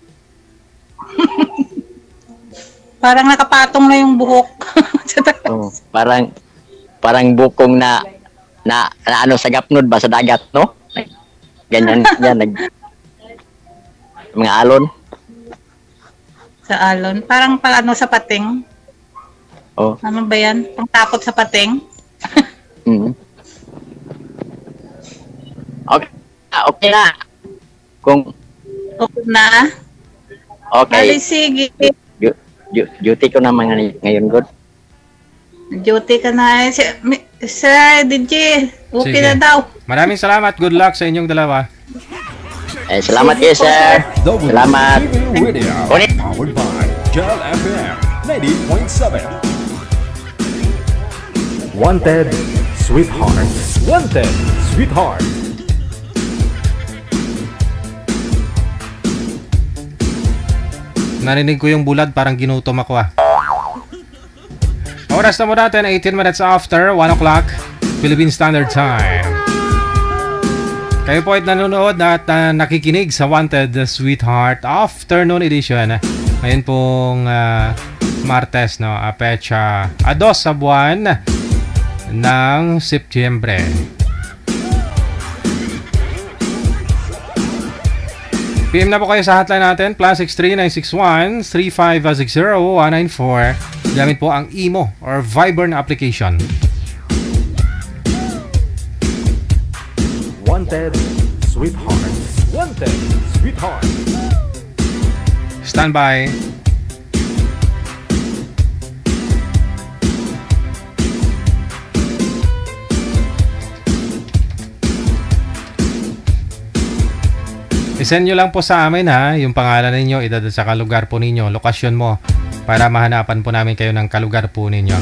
Speaker 7: Parang nakapatong na yung buhok.
Speaker 8: Parang bukong na sa gapnod ba sa dagat, no? Ganyan yan mga alon.
Speaker 7: Sa alon. Parang sa pating.
Speaker 8: Oh.
Speaker 7: Ano ba yan? Pangtakot sa pating?
Speaker 8: Mhm. Okay na. Kung
Speaker 7: Okay na?
Speaker 8: okay.
Speaker 7: Ali, sige.
Speaker 8: Duty ko na ngayon, good.
Speaker 7: Duty ka na. Sir DJ, okay
Speaker 1: Sige.
Speaker 7: na daw.
Speaker 1: Maraming salamat. Good luck sa inyong dalawa.
Speaker 8: Salamat kayo, sir. Salamat.
Speaker 4: WTV Radio,
Speaker 8: Ulit.
Speaker 4: powered by Gel FM 90.7. Wanted, Sweetheart.
Speaker 2: Wanted, Sweetheart.
Speaker 1: Narinig ko yung bulad, parang ginutom ako Oras na mo natin, 18 minutes after 1 o'clock, Philippine Standard Time. Kayo po ay nanonood at nakikinig sa Wanted Sweetheart Afternoon Edition. Ngayon pong Martes, no? Pecha 2 sa buwan ng Setyembre. PM na po kayo sa hotline natin, +63-961-3560194. Gamit po ang Imo or Viber na application.
Speaker 2: Wanted Sweethearts. Wanted Sweethearts.
Speaker 1: Stand by. I-send nyo lang po sa amin ha, yung pangalan ninyo, edad at saka lugar po ninyo, lokasyon mo, para mahanapan po namin kayo ng kalugar po ninyo.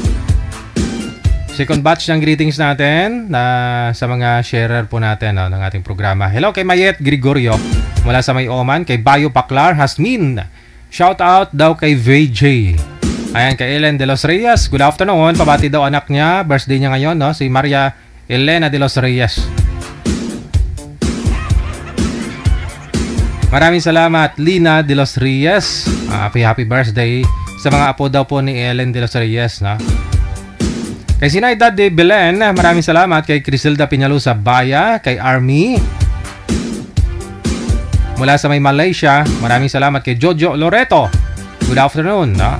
Speaker 1: Second batch ng greetings natin na sa mga sharer po natin, no, ng ating programa. Hello kay Mayet Gregorio mula sa May Oman, kay Bayo Paclar, Hasmin. Shout out daw kay VJ. Ayan, kay Ellen de los Reyes. Good afternoon. Pabati daw anak niya. Birthday niya ngayon, no? Si Maria Elena de los Reyes. Maraming salamat, Lina de los Reyes. Happy birthday sa mga apo daw po ni Ellen de los Reyes, no? Kay Sinaida de Belen, maraming salamat. Kay Criselda Piñalusa Baya, kay Army mula sa may Malaysia, maraming salamat. Kay Jojo Loreto, good afternoon, no?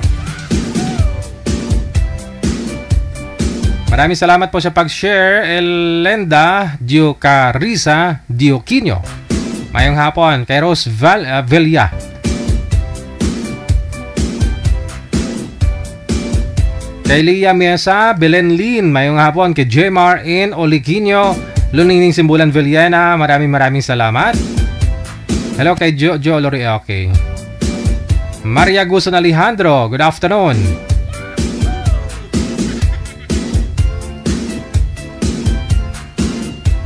Speaker 1: Maraming salamat po sa pag-share. Elenda Diocarisa Dioquino, mayong hapon. Kay Rose Velia, kay Lia Mesa Belen Lin, mayong hapon. Kay Jmar in Oliquino Lunining Simbulan Villena, maraming salamat. Hello kay Jojo Lori, okay. Maria Guson Alejandro, good afternoon.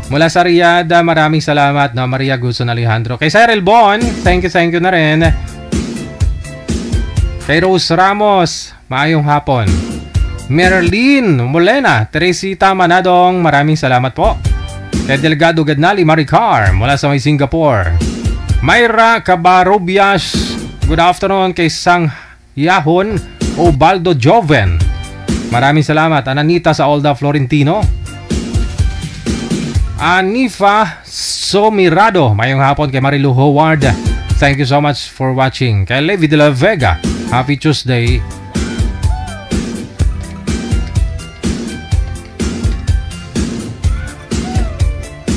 Speaker 1: Mula sa Riyadh, maraming salamat, no, Maria Guson Alejandro. Kay Cyril Bon, thank you na rin. Kay Rose Ramos, maayong hapon. Merlin Molena, Teresita Manadong, maraming salamat po. Kay Delgado Gadnali Maricar mula sa may Singapore. Mayra Cabarubias, good afternoon. Kay Sang Yahon Obaldo Joven, maraming salamat. Ananita sa Olda Florentino. Anifa Somirado, mayong hapon. Kay Marilu Howard, thank you so much for watching. Kay Levi de la Vega, happy Tuesday.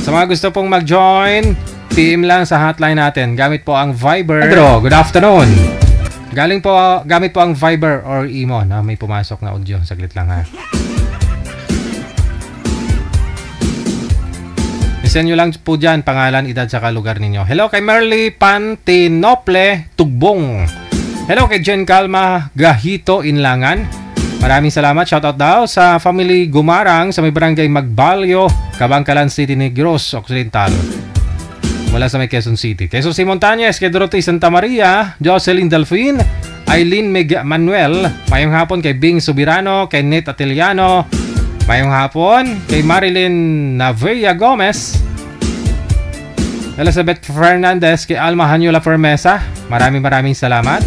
Speaker 1: Sa mga gusto pong mag-join, PM lang sa hotline natin. Gamit po ang Viber. Pedro, good afternoon. Gamit po ang Viber or Imo, na may pumasok na audio. Saglit lang ha. I-send nyo lang po dyan pangalan, edad, saka lugar ninyo. Hello kay Merly Pantinople Tugbong. Hello kay Jen Calma Gahito Inlangan. Maraming salamat. Shoutout daw sa family Gumarang sa may barangay Magbalyo, Kabangkalan City, Negros Occidental. Mula sa may Quezon City. Quezon C. Montañez, kay Dorothy Santa Maria, Jocelyn Delfin, Eileen Manuel, mayong hapon. Kay Bing Subirano, kay Nate Atiliano, mayong hapon. Kay Marilyn Navea Gomez, Elizabeth Fernandez, kay Alma Hanyula Fermesa, maraming salamat.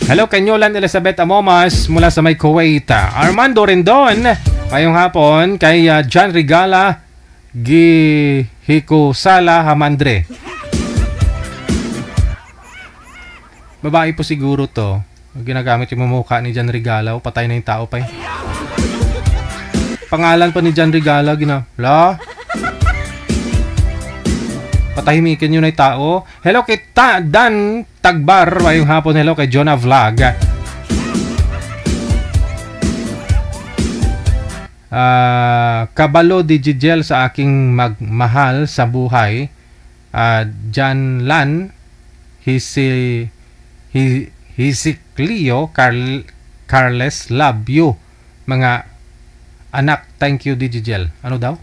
Speaker 1: Hello kay Nyolan Elizabeth Amomas mula sa may Kuwait. Armando Rendon, mayong hapon. Kay John Regala Gihiko Sala Hamandre, babae po siguro to. Ginagamit yung mukha ni John Regala. Patay na yung tao pa eh. Pangalan pa ni John Regala, la, patahimikin nyo na yung tao. Hello kay Dan Tagbar, mayong hapon. Hello kay Jonah Vlog. Kabalo Digigel sa aking magmahal sa buhay. Jan Lan Hisiklio Carles, love you mga anak. Thank you Digigel. Ano daw?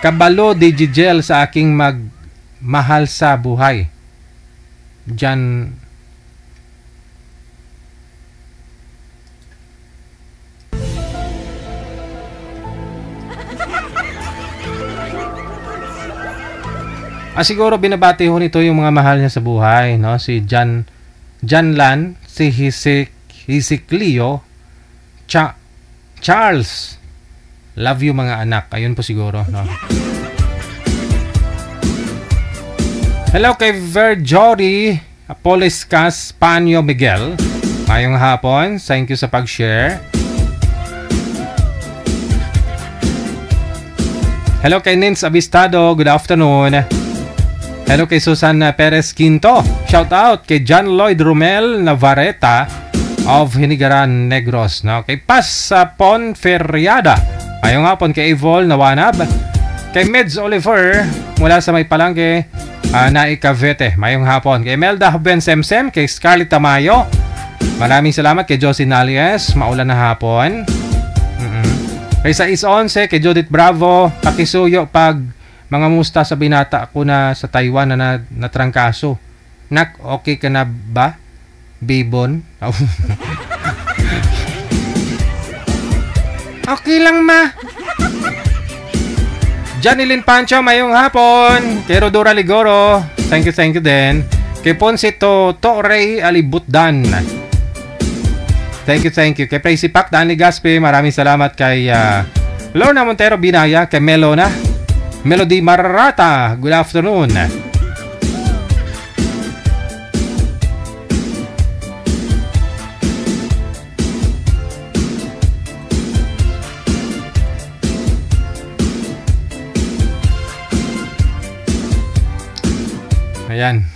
Speaker 1: Kabalo Digigel sa aking magmahal sa buhay. Jan Siguro binabati ho nito yung mga mahal niya sa buhay, no? Si Janlan, si Hisiclio, Charles. Love you mga anak. Ayun po siguro, no? Hello kay Verjory Apoliscas Panyo Miguel. Mayong hapon. Thank you sa pag-share. Hello kay Nins Abistado. Good afternoon. Hello kay Susan Perez Quinto. Shout out kay John Lloyd Romel Navarreta of Hinigaran Negros. No? Kay Paz Ponferriada. Mayong hapon kay Evol Nawanab. Kay Meds Oliver mula sa may palangke Naikavete. Mayong hapon. Kay Melda Ben Semsem. Kay Scarlett Tamayo. Maraming salamat kay Josie Nalies. Maulan na hapon. Kay sa 11 kay Judith Bravo. Pakisuyo pag mga musta sa binata ako na sa Taiwan na natrangkaso. Nak, okay ka na ba? Bibon? Okay lang ma. Janilyn Pancho, mayong hapon. Kay Rodora Ligoro, thank you din. Kay Ponsito Torrey Alibutdan, thank you. Kay Praisy Pac, Danny Gaspe, maraming salamat. Kay Lorna Montero Binaya, kay Melody Mararata, good afternoon. Ayan.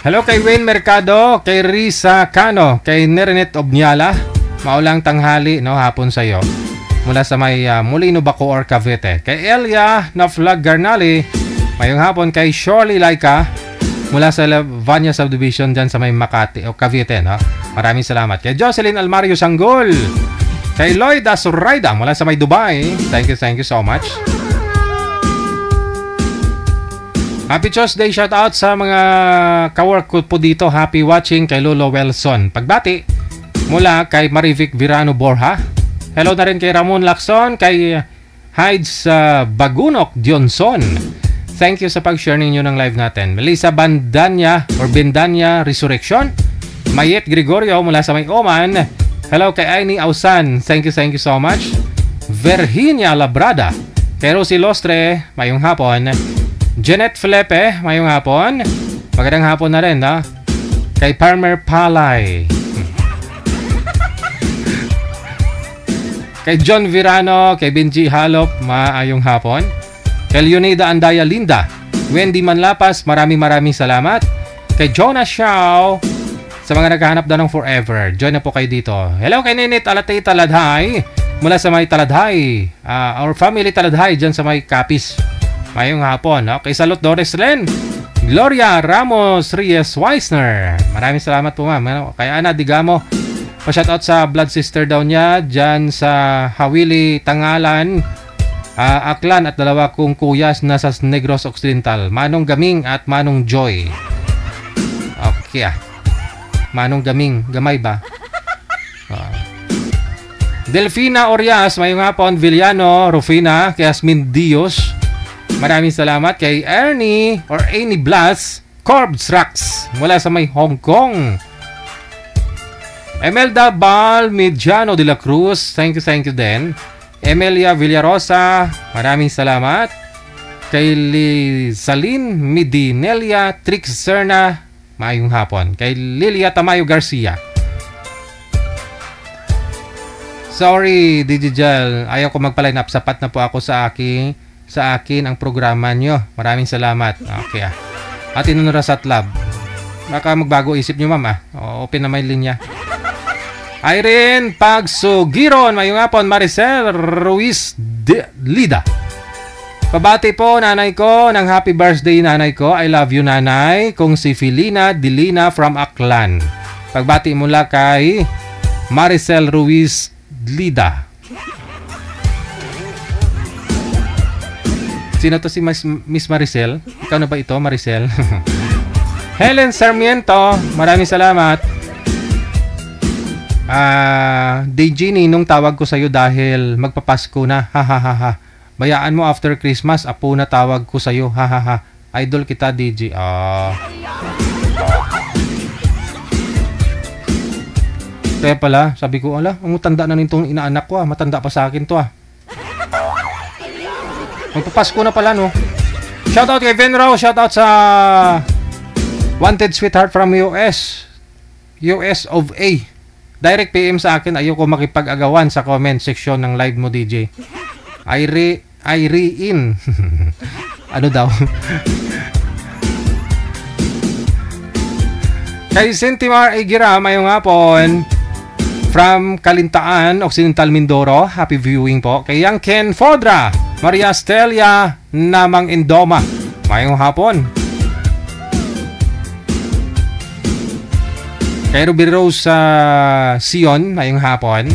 Speaker 1: Hello kay Wayne Mercado, kay Risa Cano, kay Nerenet Obniala. Maulang tanghali, no, hapon sa'yo. Mula sa may Molino Bacoor, Cavite. Kay Elia Naflag Garnali, mayong hapon. Kay Shirley Laika, mula sa Vanya Subdivision dyan sa may Makati o Cavite, no? Maraming salamat. Kay Jocelyn Almario Sanggol, kay Lloyd Azurraida mula sa may Dubai. Thank you so much. Happy Tuesday, shout out sa mga kawork ko po dito. Happy watching kay Lolo Wilson. Pagbati mula kay Marivic Virano Borja. Hello na rin kay Ramon Lacson, kay Hides Bagunok Dionson. Thank you sa pag-share ninyo ng live natin. Melissa Bendanya Resurrection. Mayet Gregorio mula sa may Oman. Hello kay Aini Ausan. Thank you so much. Virginia Labrada. Kay Rosie Lostre, mayong hapon. Janet Felipe, mayong hapon. Magandang hapon na rin, ha? Kay Parmer Palay. Kay John Virano, kay Benji Halop, maayong hapon. Kay Leonida Andaya Linda, Wendy Manlapas, maraming salamat. Kay Jonah Shaw, sa mga naghahanap daw ng forever, join na po kayo dito. Hello kay Ninit Alatay Taladhay, mula sa may Taladhay. Our family Taladhay, dyan sa may Kapis. Mayong hapon, no? Kay Salot Doris Len, Gloria Ramos Reyes Weisner. Maraming salamat po, ma'am. Kay Ana Digamo, pa-shoutout sa blood sister daw niya dyan sa Hawili, Tangalan, Aklan at dalawa kong kuyas na sa Negros Occidental. Manong Gaming at Manong Joy. Okay, Manong Gaming, gamay ba? Delfina Orias, mayong hapon. Villano Rufina, kay Asmin Dios. Maraming salamat kay Ernie or Annie Blas Corbsrax mula sa may Hong Kong. Emelda Bal Mediano de la Cruz, thank you din. Emelia Villarosa, maraming salamat. Kay Lizalin Midinelia Trix Serna, maayong hapon. Kay Lilia Tamayo Garcia. Sorry, Digigel, ayaw ko magpa-line up. Sapat na po ako sa akin ang programa nyo. Maraming salamat. Okay, At Inunurasat Lab. Baka magbago isip nyo, ma'am, open na may linya. Irene Pagsugiron, mayong hapon. Maricel Ruiz Lida. Pabati po, nanay ko, ng happy birthday, nanay ko. I love you, nanay. Kung si Filina Dilina from Aklan. Pagbati mula kay Maricel Ruiz Lida. Sino to si Miss Maricel? Ikaw na ba ito, Maricel? Helen Sarmiento, maraming salamat. DJ, nung tawag ko sa'yo dahil magpapasko na. Ha. Bayaan mo after Christmas, apo na tawag ko sa'yo. Ha ha ha. Idol kita, DJ. Kaya pala, sabi ko, ala, ang tanda na nitong inaanak ko matanda pa sa akin to Magpapasko na pala, no? Shoutout kay Venro, shoutout sa Wanted Sweetheart from US of A. Direct PM sa akin, ayoko makipag-agawan sa comment section ng live mo, DJ. Irene. Ano daw? Kay Sentimar Igira, mayong hapon. From Kalintaan, Occidental Mindoro, happy viewing po. Kay Yang Ken Fodra, Maria Stelia Namang Indoma, mayong hapon. Kay Ruby Rose Sion, mayong hapon.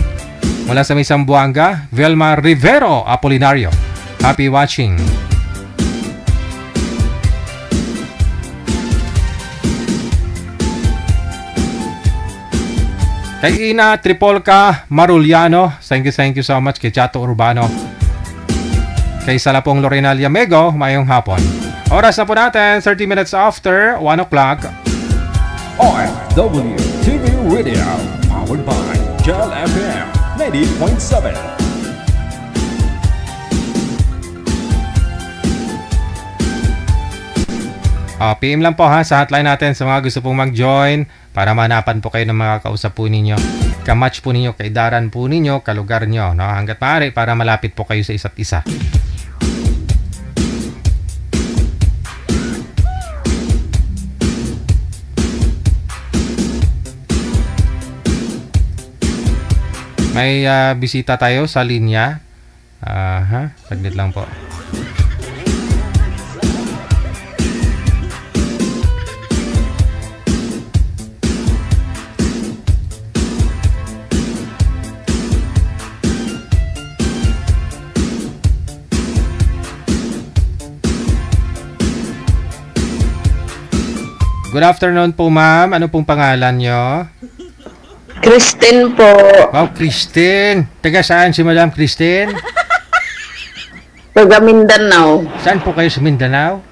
Speaker 1: Mula sa may Sambuanga, Velma Rivero Apolinario, happy watching. Kay Ina Tripolca Maruliano, thank you so much. Kay Chato Urbano, kay Salapong Lorenalia Mego, mayong hapon. Oras na po natin, 30 minutes after 1 o'clock.
Speaker 4: OFW TV Radio, powered by Jal FM 90.7.
Speaker 1: PM lang po sa hotline natin sa mga gusto pong mag-join para manapan po kayo ng mga kausap po ninyo, kamatch po ninyo, kaidaran po ninyo, kalugar nyo, no? Hanggat maaari para malapit po kayo sa isa't isa. May bisita tayo sa linya. Saglit lang po. Good afternoon po, ma'am. Ano pong pangalan nyo?
Speaker 9: Christine po.
Speaker 1: Wow, Christine. Taga saan si Madam Christine?
Speaker 9: Taga Mindanao.
Speaker 1: Saan po kayo sa Mindanao?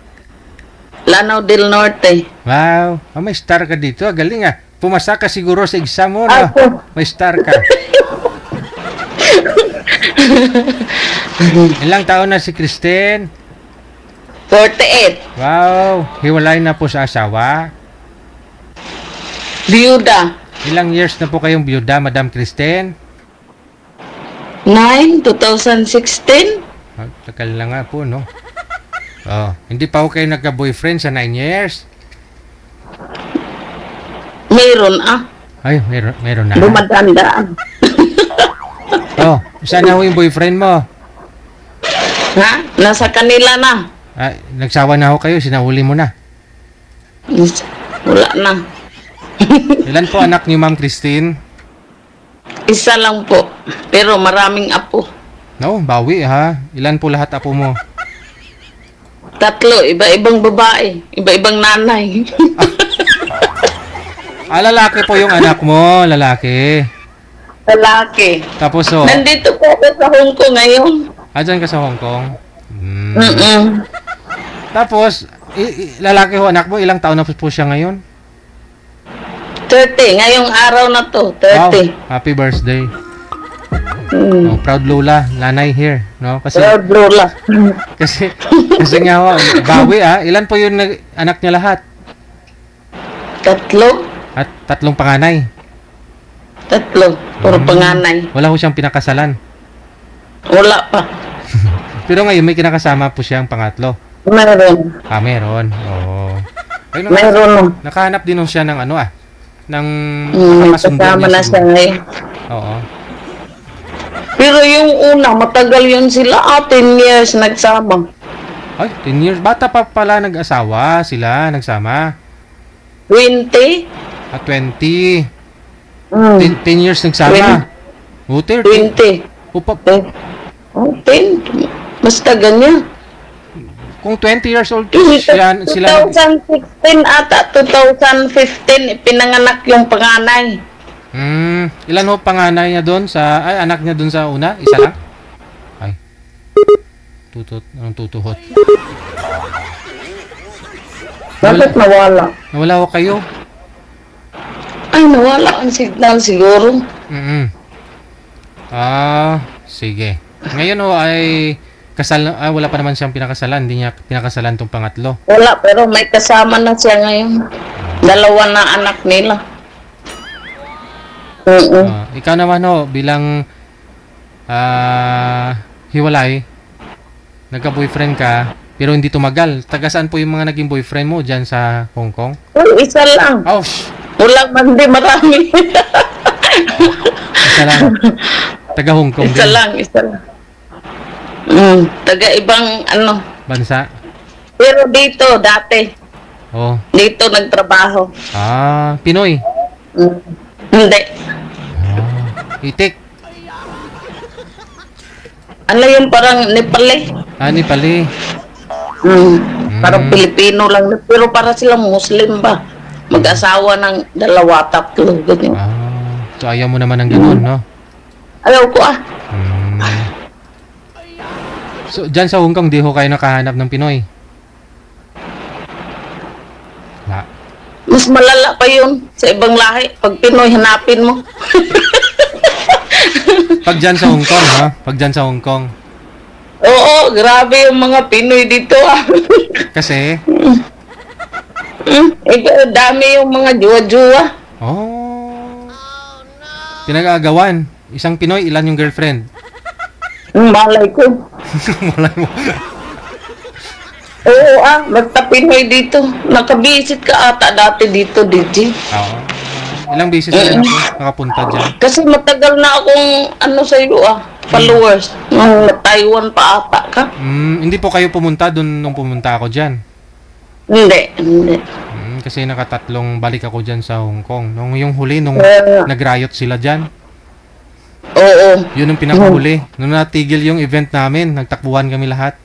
Speaker 9: Lanao del Norte.
Speaker 1: Wow. May star ka dito. Galing Pumasa ka siguro sa exam mo, no?
Speaker 9: Ako.
Speaker 1: May star ka. Ilang taon na si Christine?
Speaker 9: 48.
Speaker 1: Wow. Hiwalay na po sa asawa?
Speaker 9: Biyuda.
Speaker 1: Ilang years na po kayong biyuda, Madam Christine?
Speaker 9: 2016.
Speaker 1: Tagal na nga po, no? Hindi pa po kayo nagka-boyfriend sa 9 years?
Speaker 9: Meron
Speaker 1: Ay, meron na.
Speaker 9: Dumadandaan.
Speaker 1: Saan na ho yung boyfriend mo?
Speaker 9: Nasa kanila na.
Speaker 1: Nagsawa na ho kayo, sinahuli mo na.
Speaker 9: Wala na.
Speaker 1: Ilan po anak niyo, Ma'am Christine?
Speaker 9: Isa lang po. Pero maraming apo.
Speaker 1: No, bawi Ilan po lahat apo mo?
Speaker 9: 3, iba-ibang babae. Iba-ibang nanay.
Speaker 1: Lalaki po yung anak mo, lalaki.
Speaker 9: Lalaki.
Speaker 1: Tapos
Speaker 9: nandito po ako sa Hong Kong ngayon.
Speaker 1: Dyan ka sa Hong Kong? Tapos, lalaki ho anak mo, ilang taon na po siya ngayon?
Speaker 9: 30. Ngayong araw na to, 30.
Speaker 1: Wow, happy birthday. Proud Lola, nanay here, no? Kasi
Speaker 9: Proud Lola.
Speaker 1: kasi nga ho, bawi ilan po yung anak niya lahat?
Speaker 9: 3.
Speaker 1: At 3 panganay?
Speaker 9: 3. Puro panganay.
Speaker 1: Wala ho siyang pinakasalan?
Speaker 9: Wala pa.
Speaker 1: Pero ngayon may kinakasama po siyang pangatlo?
Speaker 9: Meron.
Speaker 1: Meron. Oo. Ay,
Speaker 9: Meron.
Speaker 1: Nakahanap din ho siya ng ng
Speaker 9: kasama na siya ngayon.
Speaker 1: Oo.
Speaker 9: Pero yung una, matagal yun sila. 10 years nagsama.
Speaker 1: Ay, 10 years. Bata pa pala nag-asawa sila, nagsama.
Speaker 9: 20.
Speaker 1: 20. 10 years nagsama. 30.
Speaker 9: 20. 10. Basta ganyan.
Speaker 1: Kung 20 years old
Speaker 9: sila
Speaker 1: 2016
Speaker 9: ata, 2015 pinanganak yung panganay.
Speaker 1: Ilan ho panganay niya doon sa anak niya doon sa una? Isa lang? Ay. Anong tutuhot?
Speaker 9: Bakit nawala?
Speaker 1: Nawala ko kayo?
Speaker 9: Ay, nawala ang signal siguro.
Speaker 1: Sige. Ngayon ay wala pa naman siyang pinakasalan. Hindi niya pinakasalan tong pangatlo.
Speaker 9: Wala, pero may kasama na siya ngayon. 2 na anak nila.
Speaker 1: Ikaw naman bilang hiwalay, nagka-boyfriend ka, pero hindi tumagal. Taga saan po yung mga naging boyfriend mo dyan sa Hong Kong?
Speaker 9: Isa lang.
Speaker 1: Oh,
Speaker 9: Wala man di marami.
Speaker 1: Isa lang. Taga Hong Kong
Speaker 9: Isa
Speaker 1: din.
Speaker 9: lang. Taga ibang
Speaker 1: Bansa?
Speaker 9: Pero dito, dati.
Speaker 1: Oh.
Speaker 9: Dito nagtrabaho.
Speaker 1: Pinoy?
Speaker 9: Hindi.
Speaker 1: Itik?
Speaker 9: Ano yung parang Nepali?
Speaker 1: Nepali.
Speaker 9: Parang Pilipino lang. Pero para silang Muslim ba? Mag-asawa ng 2, 3, ganyan.
Speaker 1: So ayaw mo naman ng ganun, no?
Speaker 9: Ayaw ko
Speaker 1: So, dyan sa Hong Kong, di ho kayo nakahanap ng Pinoy?
Speaker 9: Mas malala pa yun sa ibang lahi. Pag Pinoy, hanapin mo.
Speaker 1: Pag dyan sa Hong Kong, ha? Pag dyan sa Hong Kong.
Speaker 9: Oo, grabe yung mga Pinoy dito,
Speaker 1: Kasi?
Speaker 9: Dami yung mga juwa-juwa.
Speaker 1: Pinag-aagawan. Isang Pinoy, ilan yung girlfriend?
Speaker 9: Malay ko.
Speaker 1: Malay mo.
Speaker 9: Oo, basta Pinoy dito. Nakabisit ka ata dati dito, DJ.
Speaker 1: Oo. Ilang beses na rin ako nakapunta dyan?
Speaker 9: Kasi matagal na akong sa iyo, followers. Taiwan pa ata ka.
Speaker 1: Hindi po kayo pumunta doon nung pumunta ako dyan?
Speaker 9: Hindi.
Speaker 1: Kasi nakatatlong balik ako dyan sa Hong Kong. Yung huli, nung nag-riot sila dyan.
Speaker 9: Oo.
Speaker 1: Yun ang pinakahuli. Nung natigil yung event namin, nagtakbuhan kami lahat.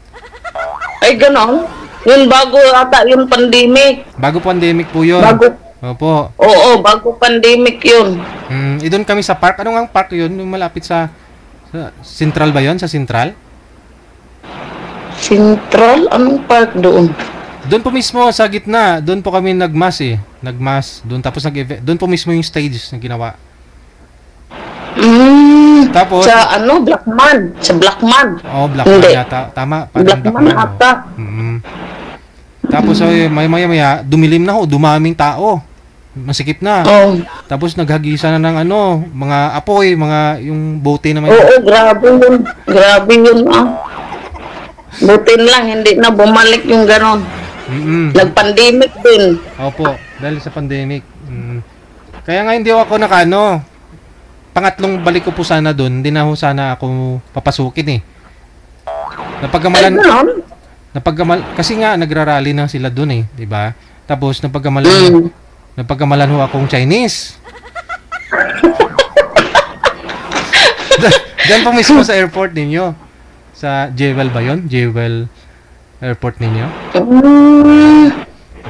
Speaker 9: Ay, ganon? Yun bago ata yung pandemic.
Speaker 1: Bago pandemic po yun. Opo.
Speaker 9: Oo, bago pandemic yun.
Speaker 1: Doon kami sa park. Ano nga ang park yun? Yung malapit sa Central ba yun? Sa Central?
Speaker 9: Central? Anong park doon?
Speaker 1: Doon po mismo sa gitna. Doon po kami nagmas Nagmas. Doon tapos nag-event. Doon po mismo yung stage na ginawa. Tapos
Speaker 9: sa Blackman. Sa Blackman.
Speaker 1: Blackman yata. Tama.
Speaker 9: Blackman ata.
Speaker 1: Tapos maya dumilim na dumaming tao. Masikip na. Tapos naghagisa na ng mga apoy, yung bote na may...
Speaker 9: Oo, grabe yun. Grabe yun, Butin lang, hindi na bumalik yung ganon. Nag-pandemic din.
Speaker 1: Opo, dahil sa pandemic. Kaya nga hindi ako pangatlong balik ko po sana doon, hindi na ho sana ako papasukin kasi nga nagrarally na sila doon di ba? Tapos napagkamalan ho akong Chinese. Diyan po mismo sa airport ninyo. Sa Jewel ba yun? Jewel airport ninyo?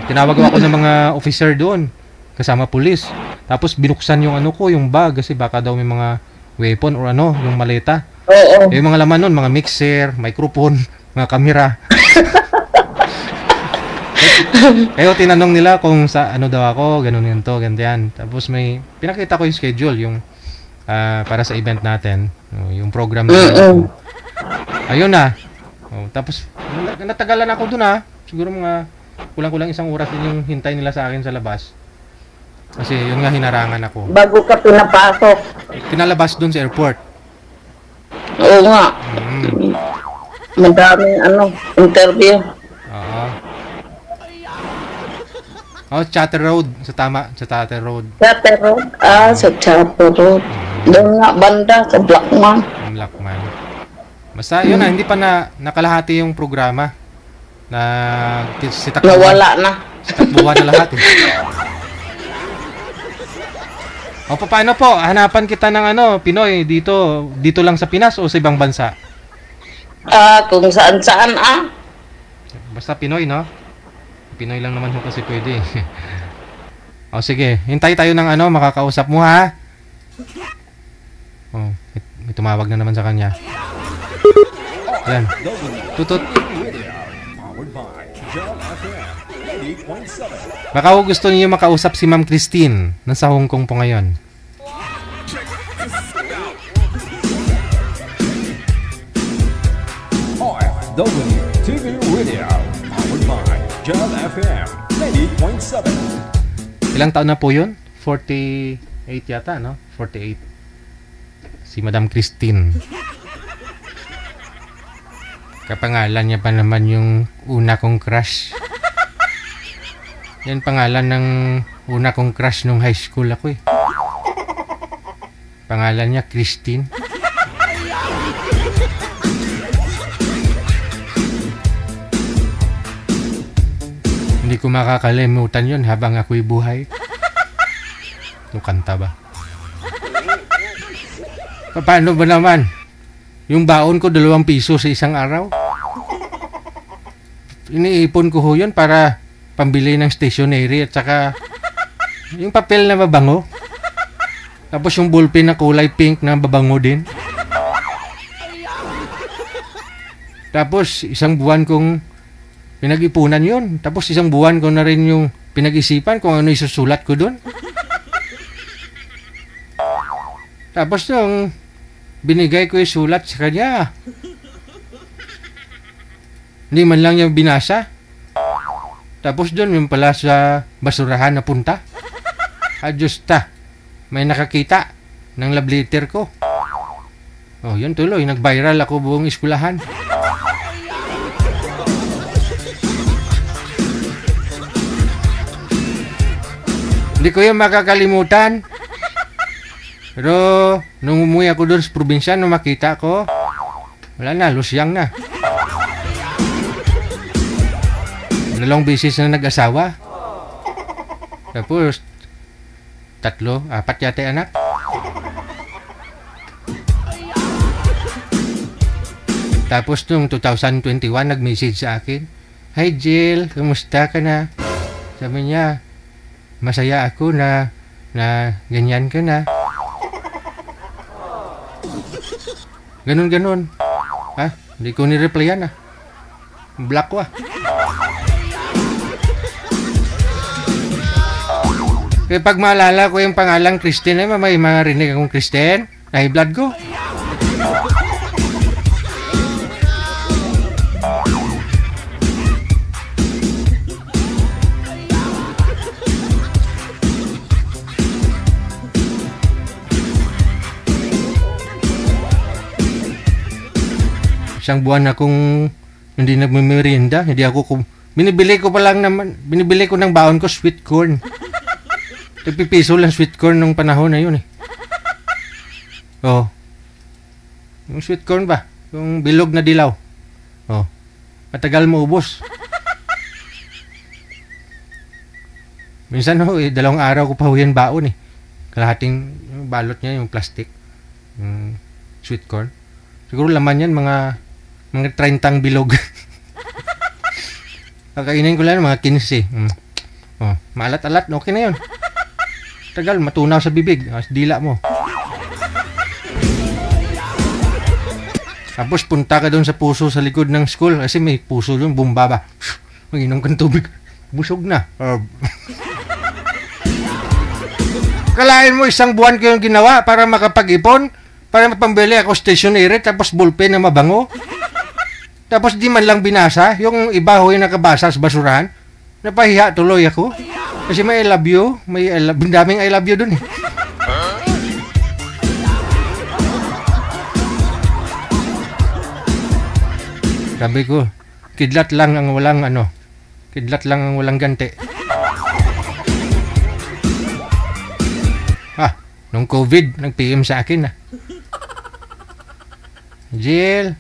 Speaker 1: Tinawag ako ng mga officer doon. Kasama pulis. Tapos binuksan yung yung bag kasi baka daw may mga weapon or yung maleta.
Speaker 9: Oo.
Speaker 1: Yung mga laman nun, mga mixer, microphone, mga kamera. Kaya tinanong nila kung sa daw ako, ganun yun to, ganyan. Tapos may pinakita ko yung schedule, yung para sa event natin, yung program na. Ayun na. Tapos natagalan ako dun siguro mga kulang-kulang 1 oras din yung hintay nila sa akin sa labas. Kasi yun nga hinarangan ako.
Speaker 9: Bago ka pinapasok.
Speaker 1: Pinalabas dun sa airport.
Speaker 9: Oo nga. Madaming interview.
Speaker 1: Chatter Road. Sa Chatter Road.
Speaker 9: Chatter Road? Sa Chatter Road. Doon nga, banda, sa Blackman.
Speaker 1: Blackman. Basta yun hindi pa nakalahati yung programa.
Speaker 9: Nawala na.
Speaker 1: Sitakbuhan na lahat paano po? Hanapan kita ng Pinoy dito lang sa Pinas o sa ibang bansa?
Speaker 9: Kung saan-saan
Speaker 1: Basta Pinoy, no? Pinoy lang naman ho kasi pwede. Sige. Hintay tayo ng makakausap mo, ha? May tumawag na naman sa kanya. Yan. Tutut.
Speaker 4: Powered by Jal FM 90.7.
Speaker 1: Baka gusto niyo makausap si Ma'am Christine. Nasa Hong Kong po ngayon.
Speaker 4: OFW TV Radio. Powered by Jal FM 90.7.
Speaker 1: Ilang taon na po yun? 48 yata, no? 48. Si Madam Christine. Kapangalan niya pa naman yung una kong crush. Yan pangalan ng una kong crush nung high school ako eh. Pangalan niya Christine. Hindi ko makakalimutan yun habang ako'y buhay. Yung kanta ba? Paano ba naman? Yung baon ko 2 piso sa isang araw. Iniipon ko ho yun para pambili ng stationery at saka yung papel na mabango. Tapos yung ballpen na kulay pink na mabango din. Tapos isang buwan kong pinag-ipunan yun. Tapos isang buwan ko na rin yung pinag-isipan kung ano isusulat ko dun. Tapos nung binigay ko yung sulat sa kanya, hindi man lang niya binasa. Tapos doon yung pala sa basurahan na punta. Adjusta, may nakakita ng love letter ko. Oh, yun tuloy, nag-viral ako buong eskwelahan. Hindi ko yung makakalimutan. Pero nung umuwi ako doon sa probinsya, nung makita ko, wala na, lusyang na. 2 beses na nag-asawa. Tapos 3, 4 yata anak. Tapos nung 2021, nag-message sa akin, "Hi Jill, kumusta ka na?" Sabi niya, "Masaya ako na ganyan ka na." Ganun. Ha? Hindi ko ni-replyan ah. Block ko ah. Kaya pag maalala ko yung pangalang Christine, ay may marinig akong Christine, high blood ko. Isang buwan akong hindi nagme-merienda, binibili ko ng baon ko sweet corn. Pipiso lang sweet corn nung panahon na yun eh. Oh. Yung sweet corn ba? Yung bilog na dilaw. Oh. Matagal mo ubos. Minsan 2 araw ko pa yan baon eh. Kalahating balot niya yung plastic. Sweet corn. Siguro laman yan mga 30 bilog. Kakainin ko lang mga 15. Oh, maalat-alat, okay na yun. Tagal, matunaw sa bibig, dila mo. Tapos punta ka doon sa puso sa likod ng school kasi may puso doon, bumbaba. Mag-inom kang tubig. Busog na. Kalain mo 1 buwan ko yung ginawa para makapag-ipon, para mapambili ako stationery, tapos ballpen na mabango. Tapos di man lang binasa, yung iba ho yung nakabasa sa basurahan. Napahiya tuloy ako. Kasi may I love you, daming I love you dun eh. Sabi ko, kidlat lang ang walang ganti. Nung COVID, nag-PM sa akin Jill,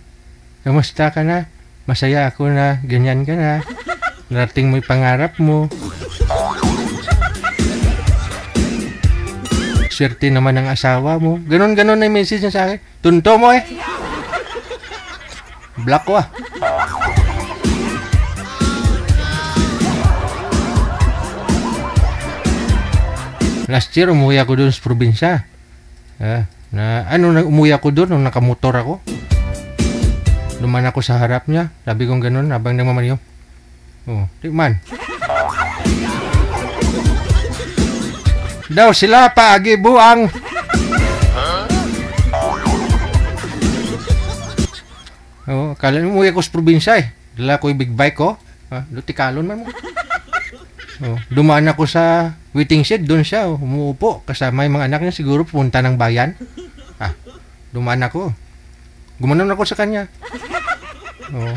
Speaker 1: kamusta ka na? Masaya ako na ganyan ka na. Narating mo yung pangarap mo. Swerte naman ang asawa mo. Ganon na yung message niya sa akin. Tunto mo eh. Block ko Last year, umuwi ako doon sa probinsya. Umuwi ako doon nung nakamotor ako. Duman ako sa harap niya. Sabi kong ganun habang nagmamaliw. Oh, di man. Daw sila paagibuang. Oh, kala mo umuwi ako sa probinsya eh. Dala ko yung big bike ko. Lutikalon man mo. Oh, dumaan ako sa waiting shed, doon siya umuupo kasama yung mga anak niya, siguro pupunta ng bayan. Dumaan ako. Gumanon ako sa kanya. Oh,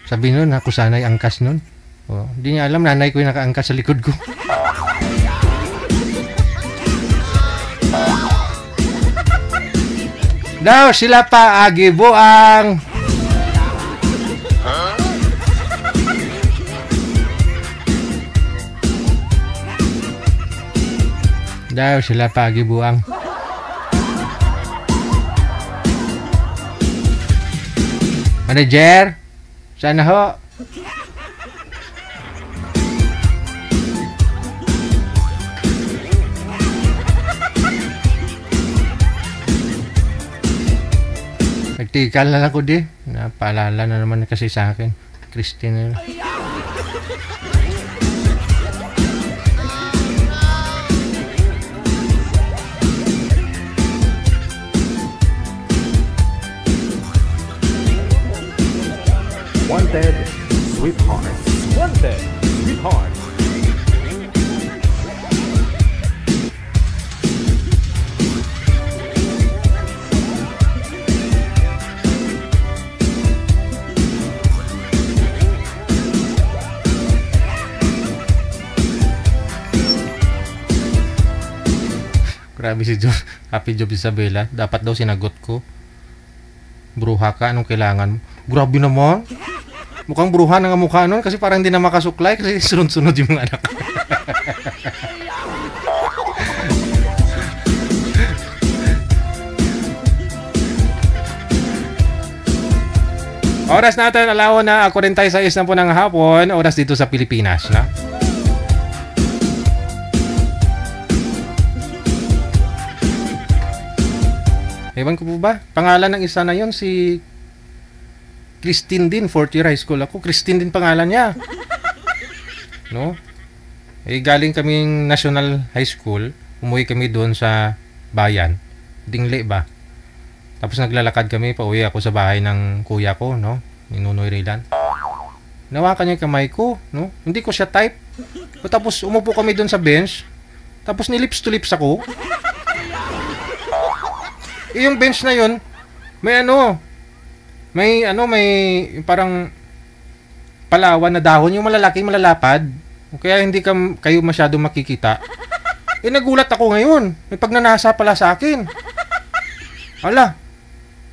Speaker 1: sabi nun, ako sana'y angkas nun. Oh, hindi niya alam, nanay ko yung nakaangkas sa likod ko. Daw sila pa agibuang. Daw sila pagibuang. Manager, sana ho. Nagtikal na lang ko di. Napaalala na naman kasi sa akin. Christine na.
Speaker 2: Wanted, sweetheart. Wanted, sweetheart.
Speaker 1: Grabe si Job. Happy Job Isabela. Dapat daw sinagot ko. Bruha ka, anong kailangan mo? Grabe naman. Mukhang bruha na nga mukha nun kasi parang hindi na makasuklay kasi sunod-sunod yung mga anak. Oras natin, alaw na 46 na po ng hapon. Oras dito sa Pilipinas, na? Ewan ko po ba? Pangalan ng isa na yon si Christine din, 4th year high school ako. Christine din pangalan niya. No? Galing kaming National High School. Umuwi kami doon sa bayan. Dingle ba? Tapos naglalakad kami, pauwi ako sa bahay ng kuya ko, no? Ni Nunoy Rilan. Nawakan niya yung kamay ko, no? Hindi ko siya type. Tapos umupo kami doon sa bench. Tapos nilips to lips ako. Yung bench na yun, may parang palawan na dahon, yung malalaki, malalapad. Kaya hindi kayo masyado makikita. Nagulat ako ngayon. May pagnanasa pala sa akin. Ala.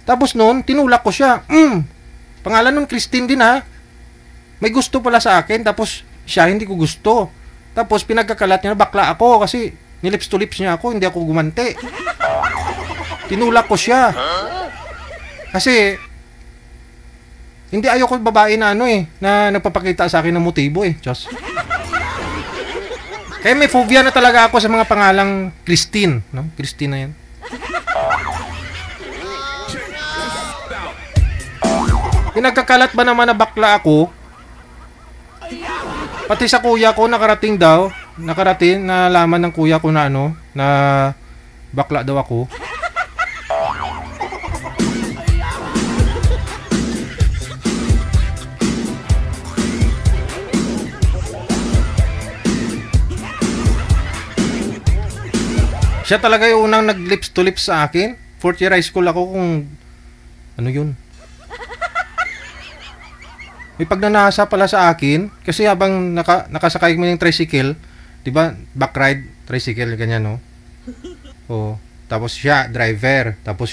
Speaker 1: Tapos noon, tinulak ko siya. Pangalan nun Christine din ha. May gusto pala sa akin, tapos siya hindi ko gusto. Tapos pinagkakalat niya, bakla ako kasi nilips to lips niya ako, hindi ako gumante. Tinulak ko siya. Kasi hindi ayoko babae na na nagpapakita sa akin ng motibo Diyos. Kaya may phobia na talaga ako sa mga pangalang Christine, no? Christine na yan. Pinagkakalat ba naman na bakla ako? Pati sa kuya ko nakarating, nalaman ng kuya ko na na bakla daw ako. Siya talaga yung unang nag-lips to lips sa akin. 4th year high school ako kung ano yun. May pagnanasa pala sa akin kasi habang nakasakay mo ng tricycle, 'di ba? Back ride tricycle ganyan, no? Oh, tapos siya driver, tapos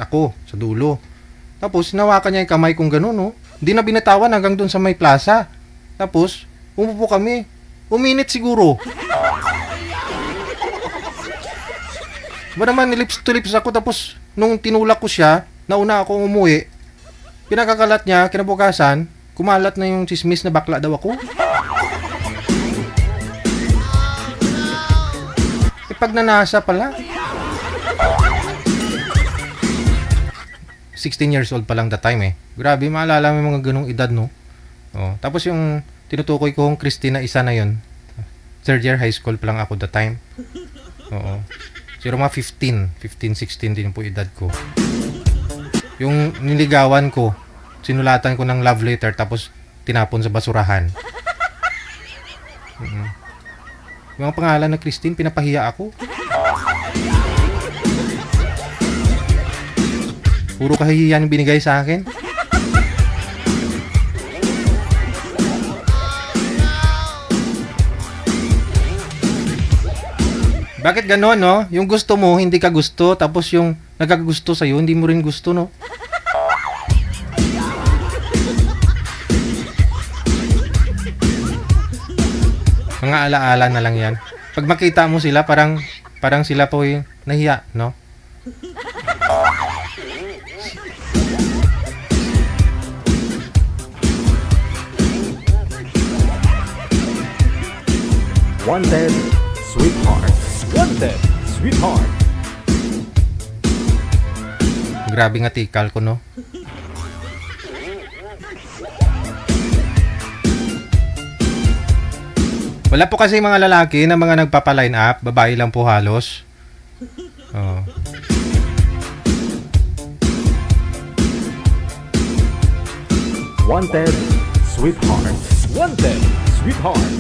Speaker 1: ako sa dulo. Tapos hinawakan niya yung kamay kong gano'n, no? Hindi na binatawan hanggang doon sa may plaza. Tapos umupo kami. Uminit siguro. Ba naman nilips to lips ako, tapos nung tinulak ko siya, nauna akong umuwi. Pinakakalat niya, kinabukasan, kumalat na yung chismis na bakla daw ako. Pagnanasa pala. 16 years old pa lang that time eh. Grabe, maalala mo yung mga ganung edad, no? Oh, tapos yung tinutukoy ko kong Christina isa na yun. Third year high school pa lang ako that time. Oo. Siguro mga 15, 16 din po edad ko. Yung niligawan ko, sinulatan ko ng love letter tapos tinapon sa basurahan. Yung pangalan na Christine, pinapahiya ako. Puro kahihiyan yung binigay sa akin. Bakit ganon, no? Yung gusto mo, hindi ka gusto. Tapos yung nagkagusto sa'yo, hindi mo rin gusto, no? Mga alaala na lang yan. Pag makita mo sila, parang sila po yung nahiya, no?
Speaker 4: Wanted, sweetheart. Wanted, sweetheart.
Speaker 1: Grabe nga tikal ko, no? Wala po kasi mga lalaki na mga nagpapa-line up. Babae lang po halos. Oh.
Speaker 4: Wanted, sweetheart. Wanted, sweetheart.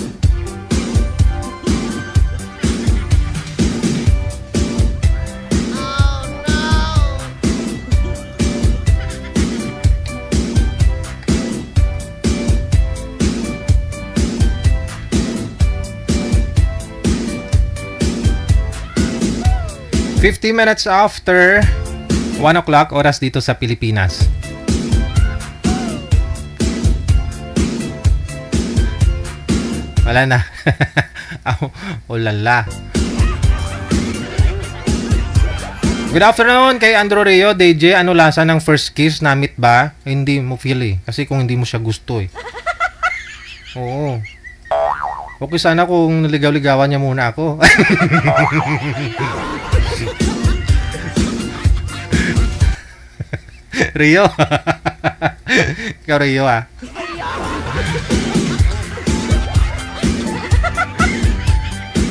Speaker 1: $50 minutes after 1 o'clock oras dito sa Pilipinas. Wala na. Oh lala. Good afternoon kay Andrew Rio, DJ. Ano lasa ng first kiss? Namit ba? Hindi mo feel eh. Kasi kung hindi mo siya gusto eh. Oo. Okay sana kung naligaw-ligawan niya muna ako. Rio. Ikaw Rio ah.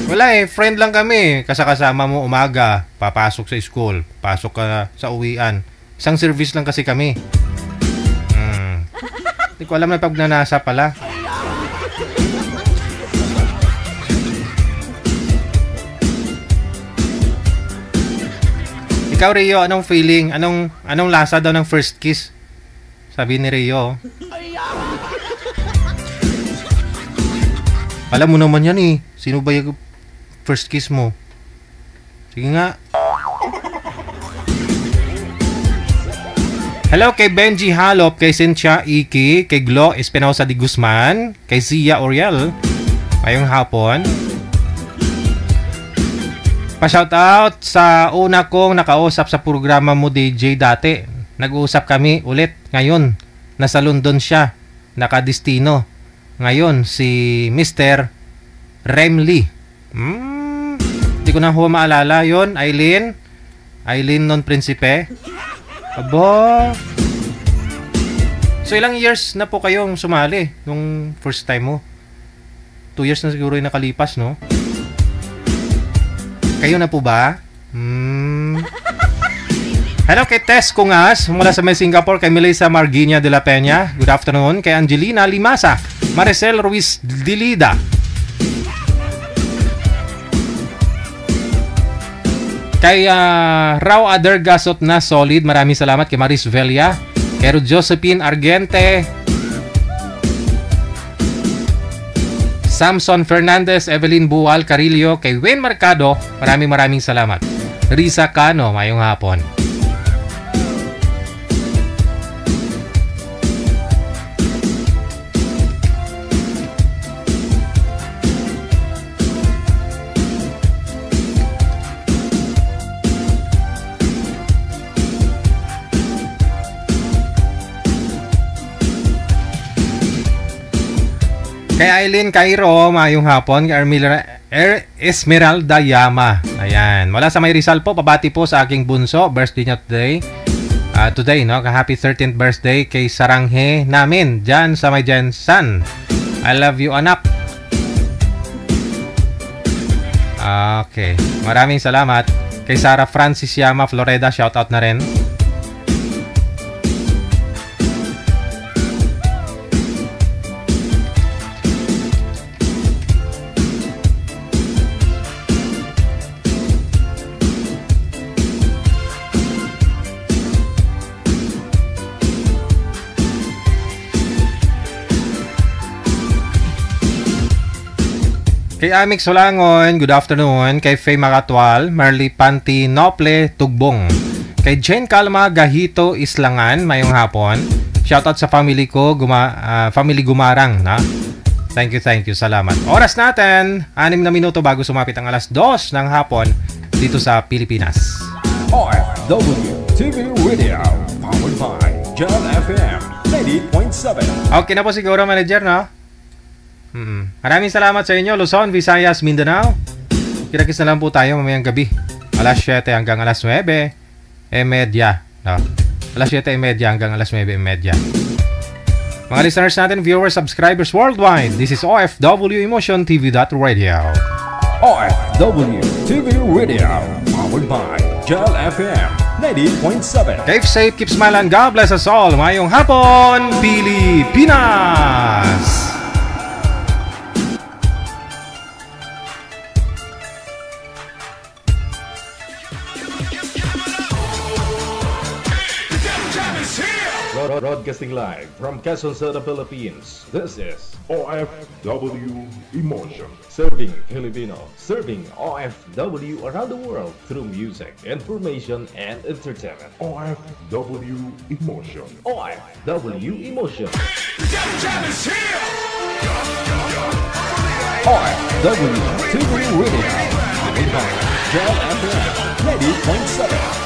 Speaker 1: Wala eh, friend lang kami. Kasama mo umaga, papasok sa school, pasok ka sa uwian. Isang service lang kasi kami. Hindi ko alam na pagnanasa pala. Ikaw Rio, anong feeling? Anong lasa daw ng first kiss? Sabi ni Rio. Alam mo naman yan eh. Sino ba yung first kiss mo? Sige nga. Hello kay Benji Halop, kay Cynthia Iki, kay Glo Espinosa de Guzman, kay Zia Oriel. Ngayong hapon. Pa-shoutout sa una kong nakausap sa programa mo DJ dati. Nag-uusap kami ulit ngayon. Nasa London siya. Nakadestino. Ngayon si Mr. Remley. Hindi ko na maalala yon. Eileen non Principe. Aba. So ilang years na po kayong sumali nung first time mo? 2 years na siguro yung nakalipas, no? Kayo na po ba? Hello kay Tess Kungas mula sa may Singapore, kay Melissa Marguina de la Peña. Good afternoon. Kay Angelina Limasa, Maricel Ruiz Dilida. Kay Rao Adergasot na Solid. Maraming salamat kay Maris Velia. Kay Josephine Argente, Samson Fernandez, Evelyn Bual Carillo, kay Wayne Mercado, maraming salamat. Risa Cano, mayong hapon. Kay Aileen Cairo, mayong hapon. Kay Esmeralda Yama. Ayan. Mula sa may Rizal po, pabati po sa aking bunso. Birthday niya today. today, no? Happy 13th birthday kay Saranghe namin dyan sa may Jensan. I love you, anak. Okay. Maraming salamat. Kay Sarah Francis Yama, Florida, shoutout na rin. Kay Amix Solangon, good afternoon. Kay Faye Makatwal, Marley Panti Nople Tugbong. Kay Jane Calma Gahito Islangan, mayong hapon. Shoutout sa family ko, family Gumarang. Na? Thank you, salamat. Oras natin, 6 na minuto bago sumapit ang alas 2 ng hapon dito sa Pilipinas.
Speaker 4: OFW TV Radio, powered by Jam FM 90.7.
Speaker 1: Okay na po siguro, manager, no? Maraming salamat sa inyo, Luzon, Visayas, Mindanao. Kita-kits na lang po tayo mamayang gabi. Alas 7 hanggang alas 9:30. No? Alas 7:30 hanggang alas 9:30. Mga listeners natin, viewers, subscribers worldwide, this is OFW Emotion TV.Radio.
Speaker 4: OFW TV Radio, powered by Jam FM 90.7.
Speaker 1: Keep safe, keep smiling, God bless us all. Mayong hapon, Pilipinas!
Speaker 2: Broadcasting live from Quezon City, Philippines. This is
Speaker 5: OFW Emotion.
Speaker 2: Serving Filipino, serving OFW around the world through music, information, and entertainment.
Speaker 5: OFW Emotion.
Speaker 2: OFW Emotion.
Speaker 4: OFW TV Radio, powered by Jam FM 90.7.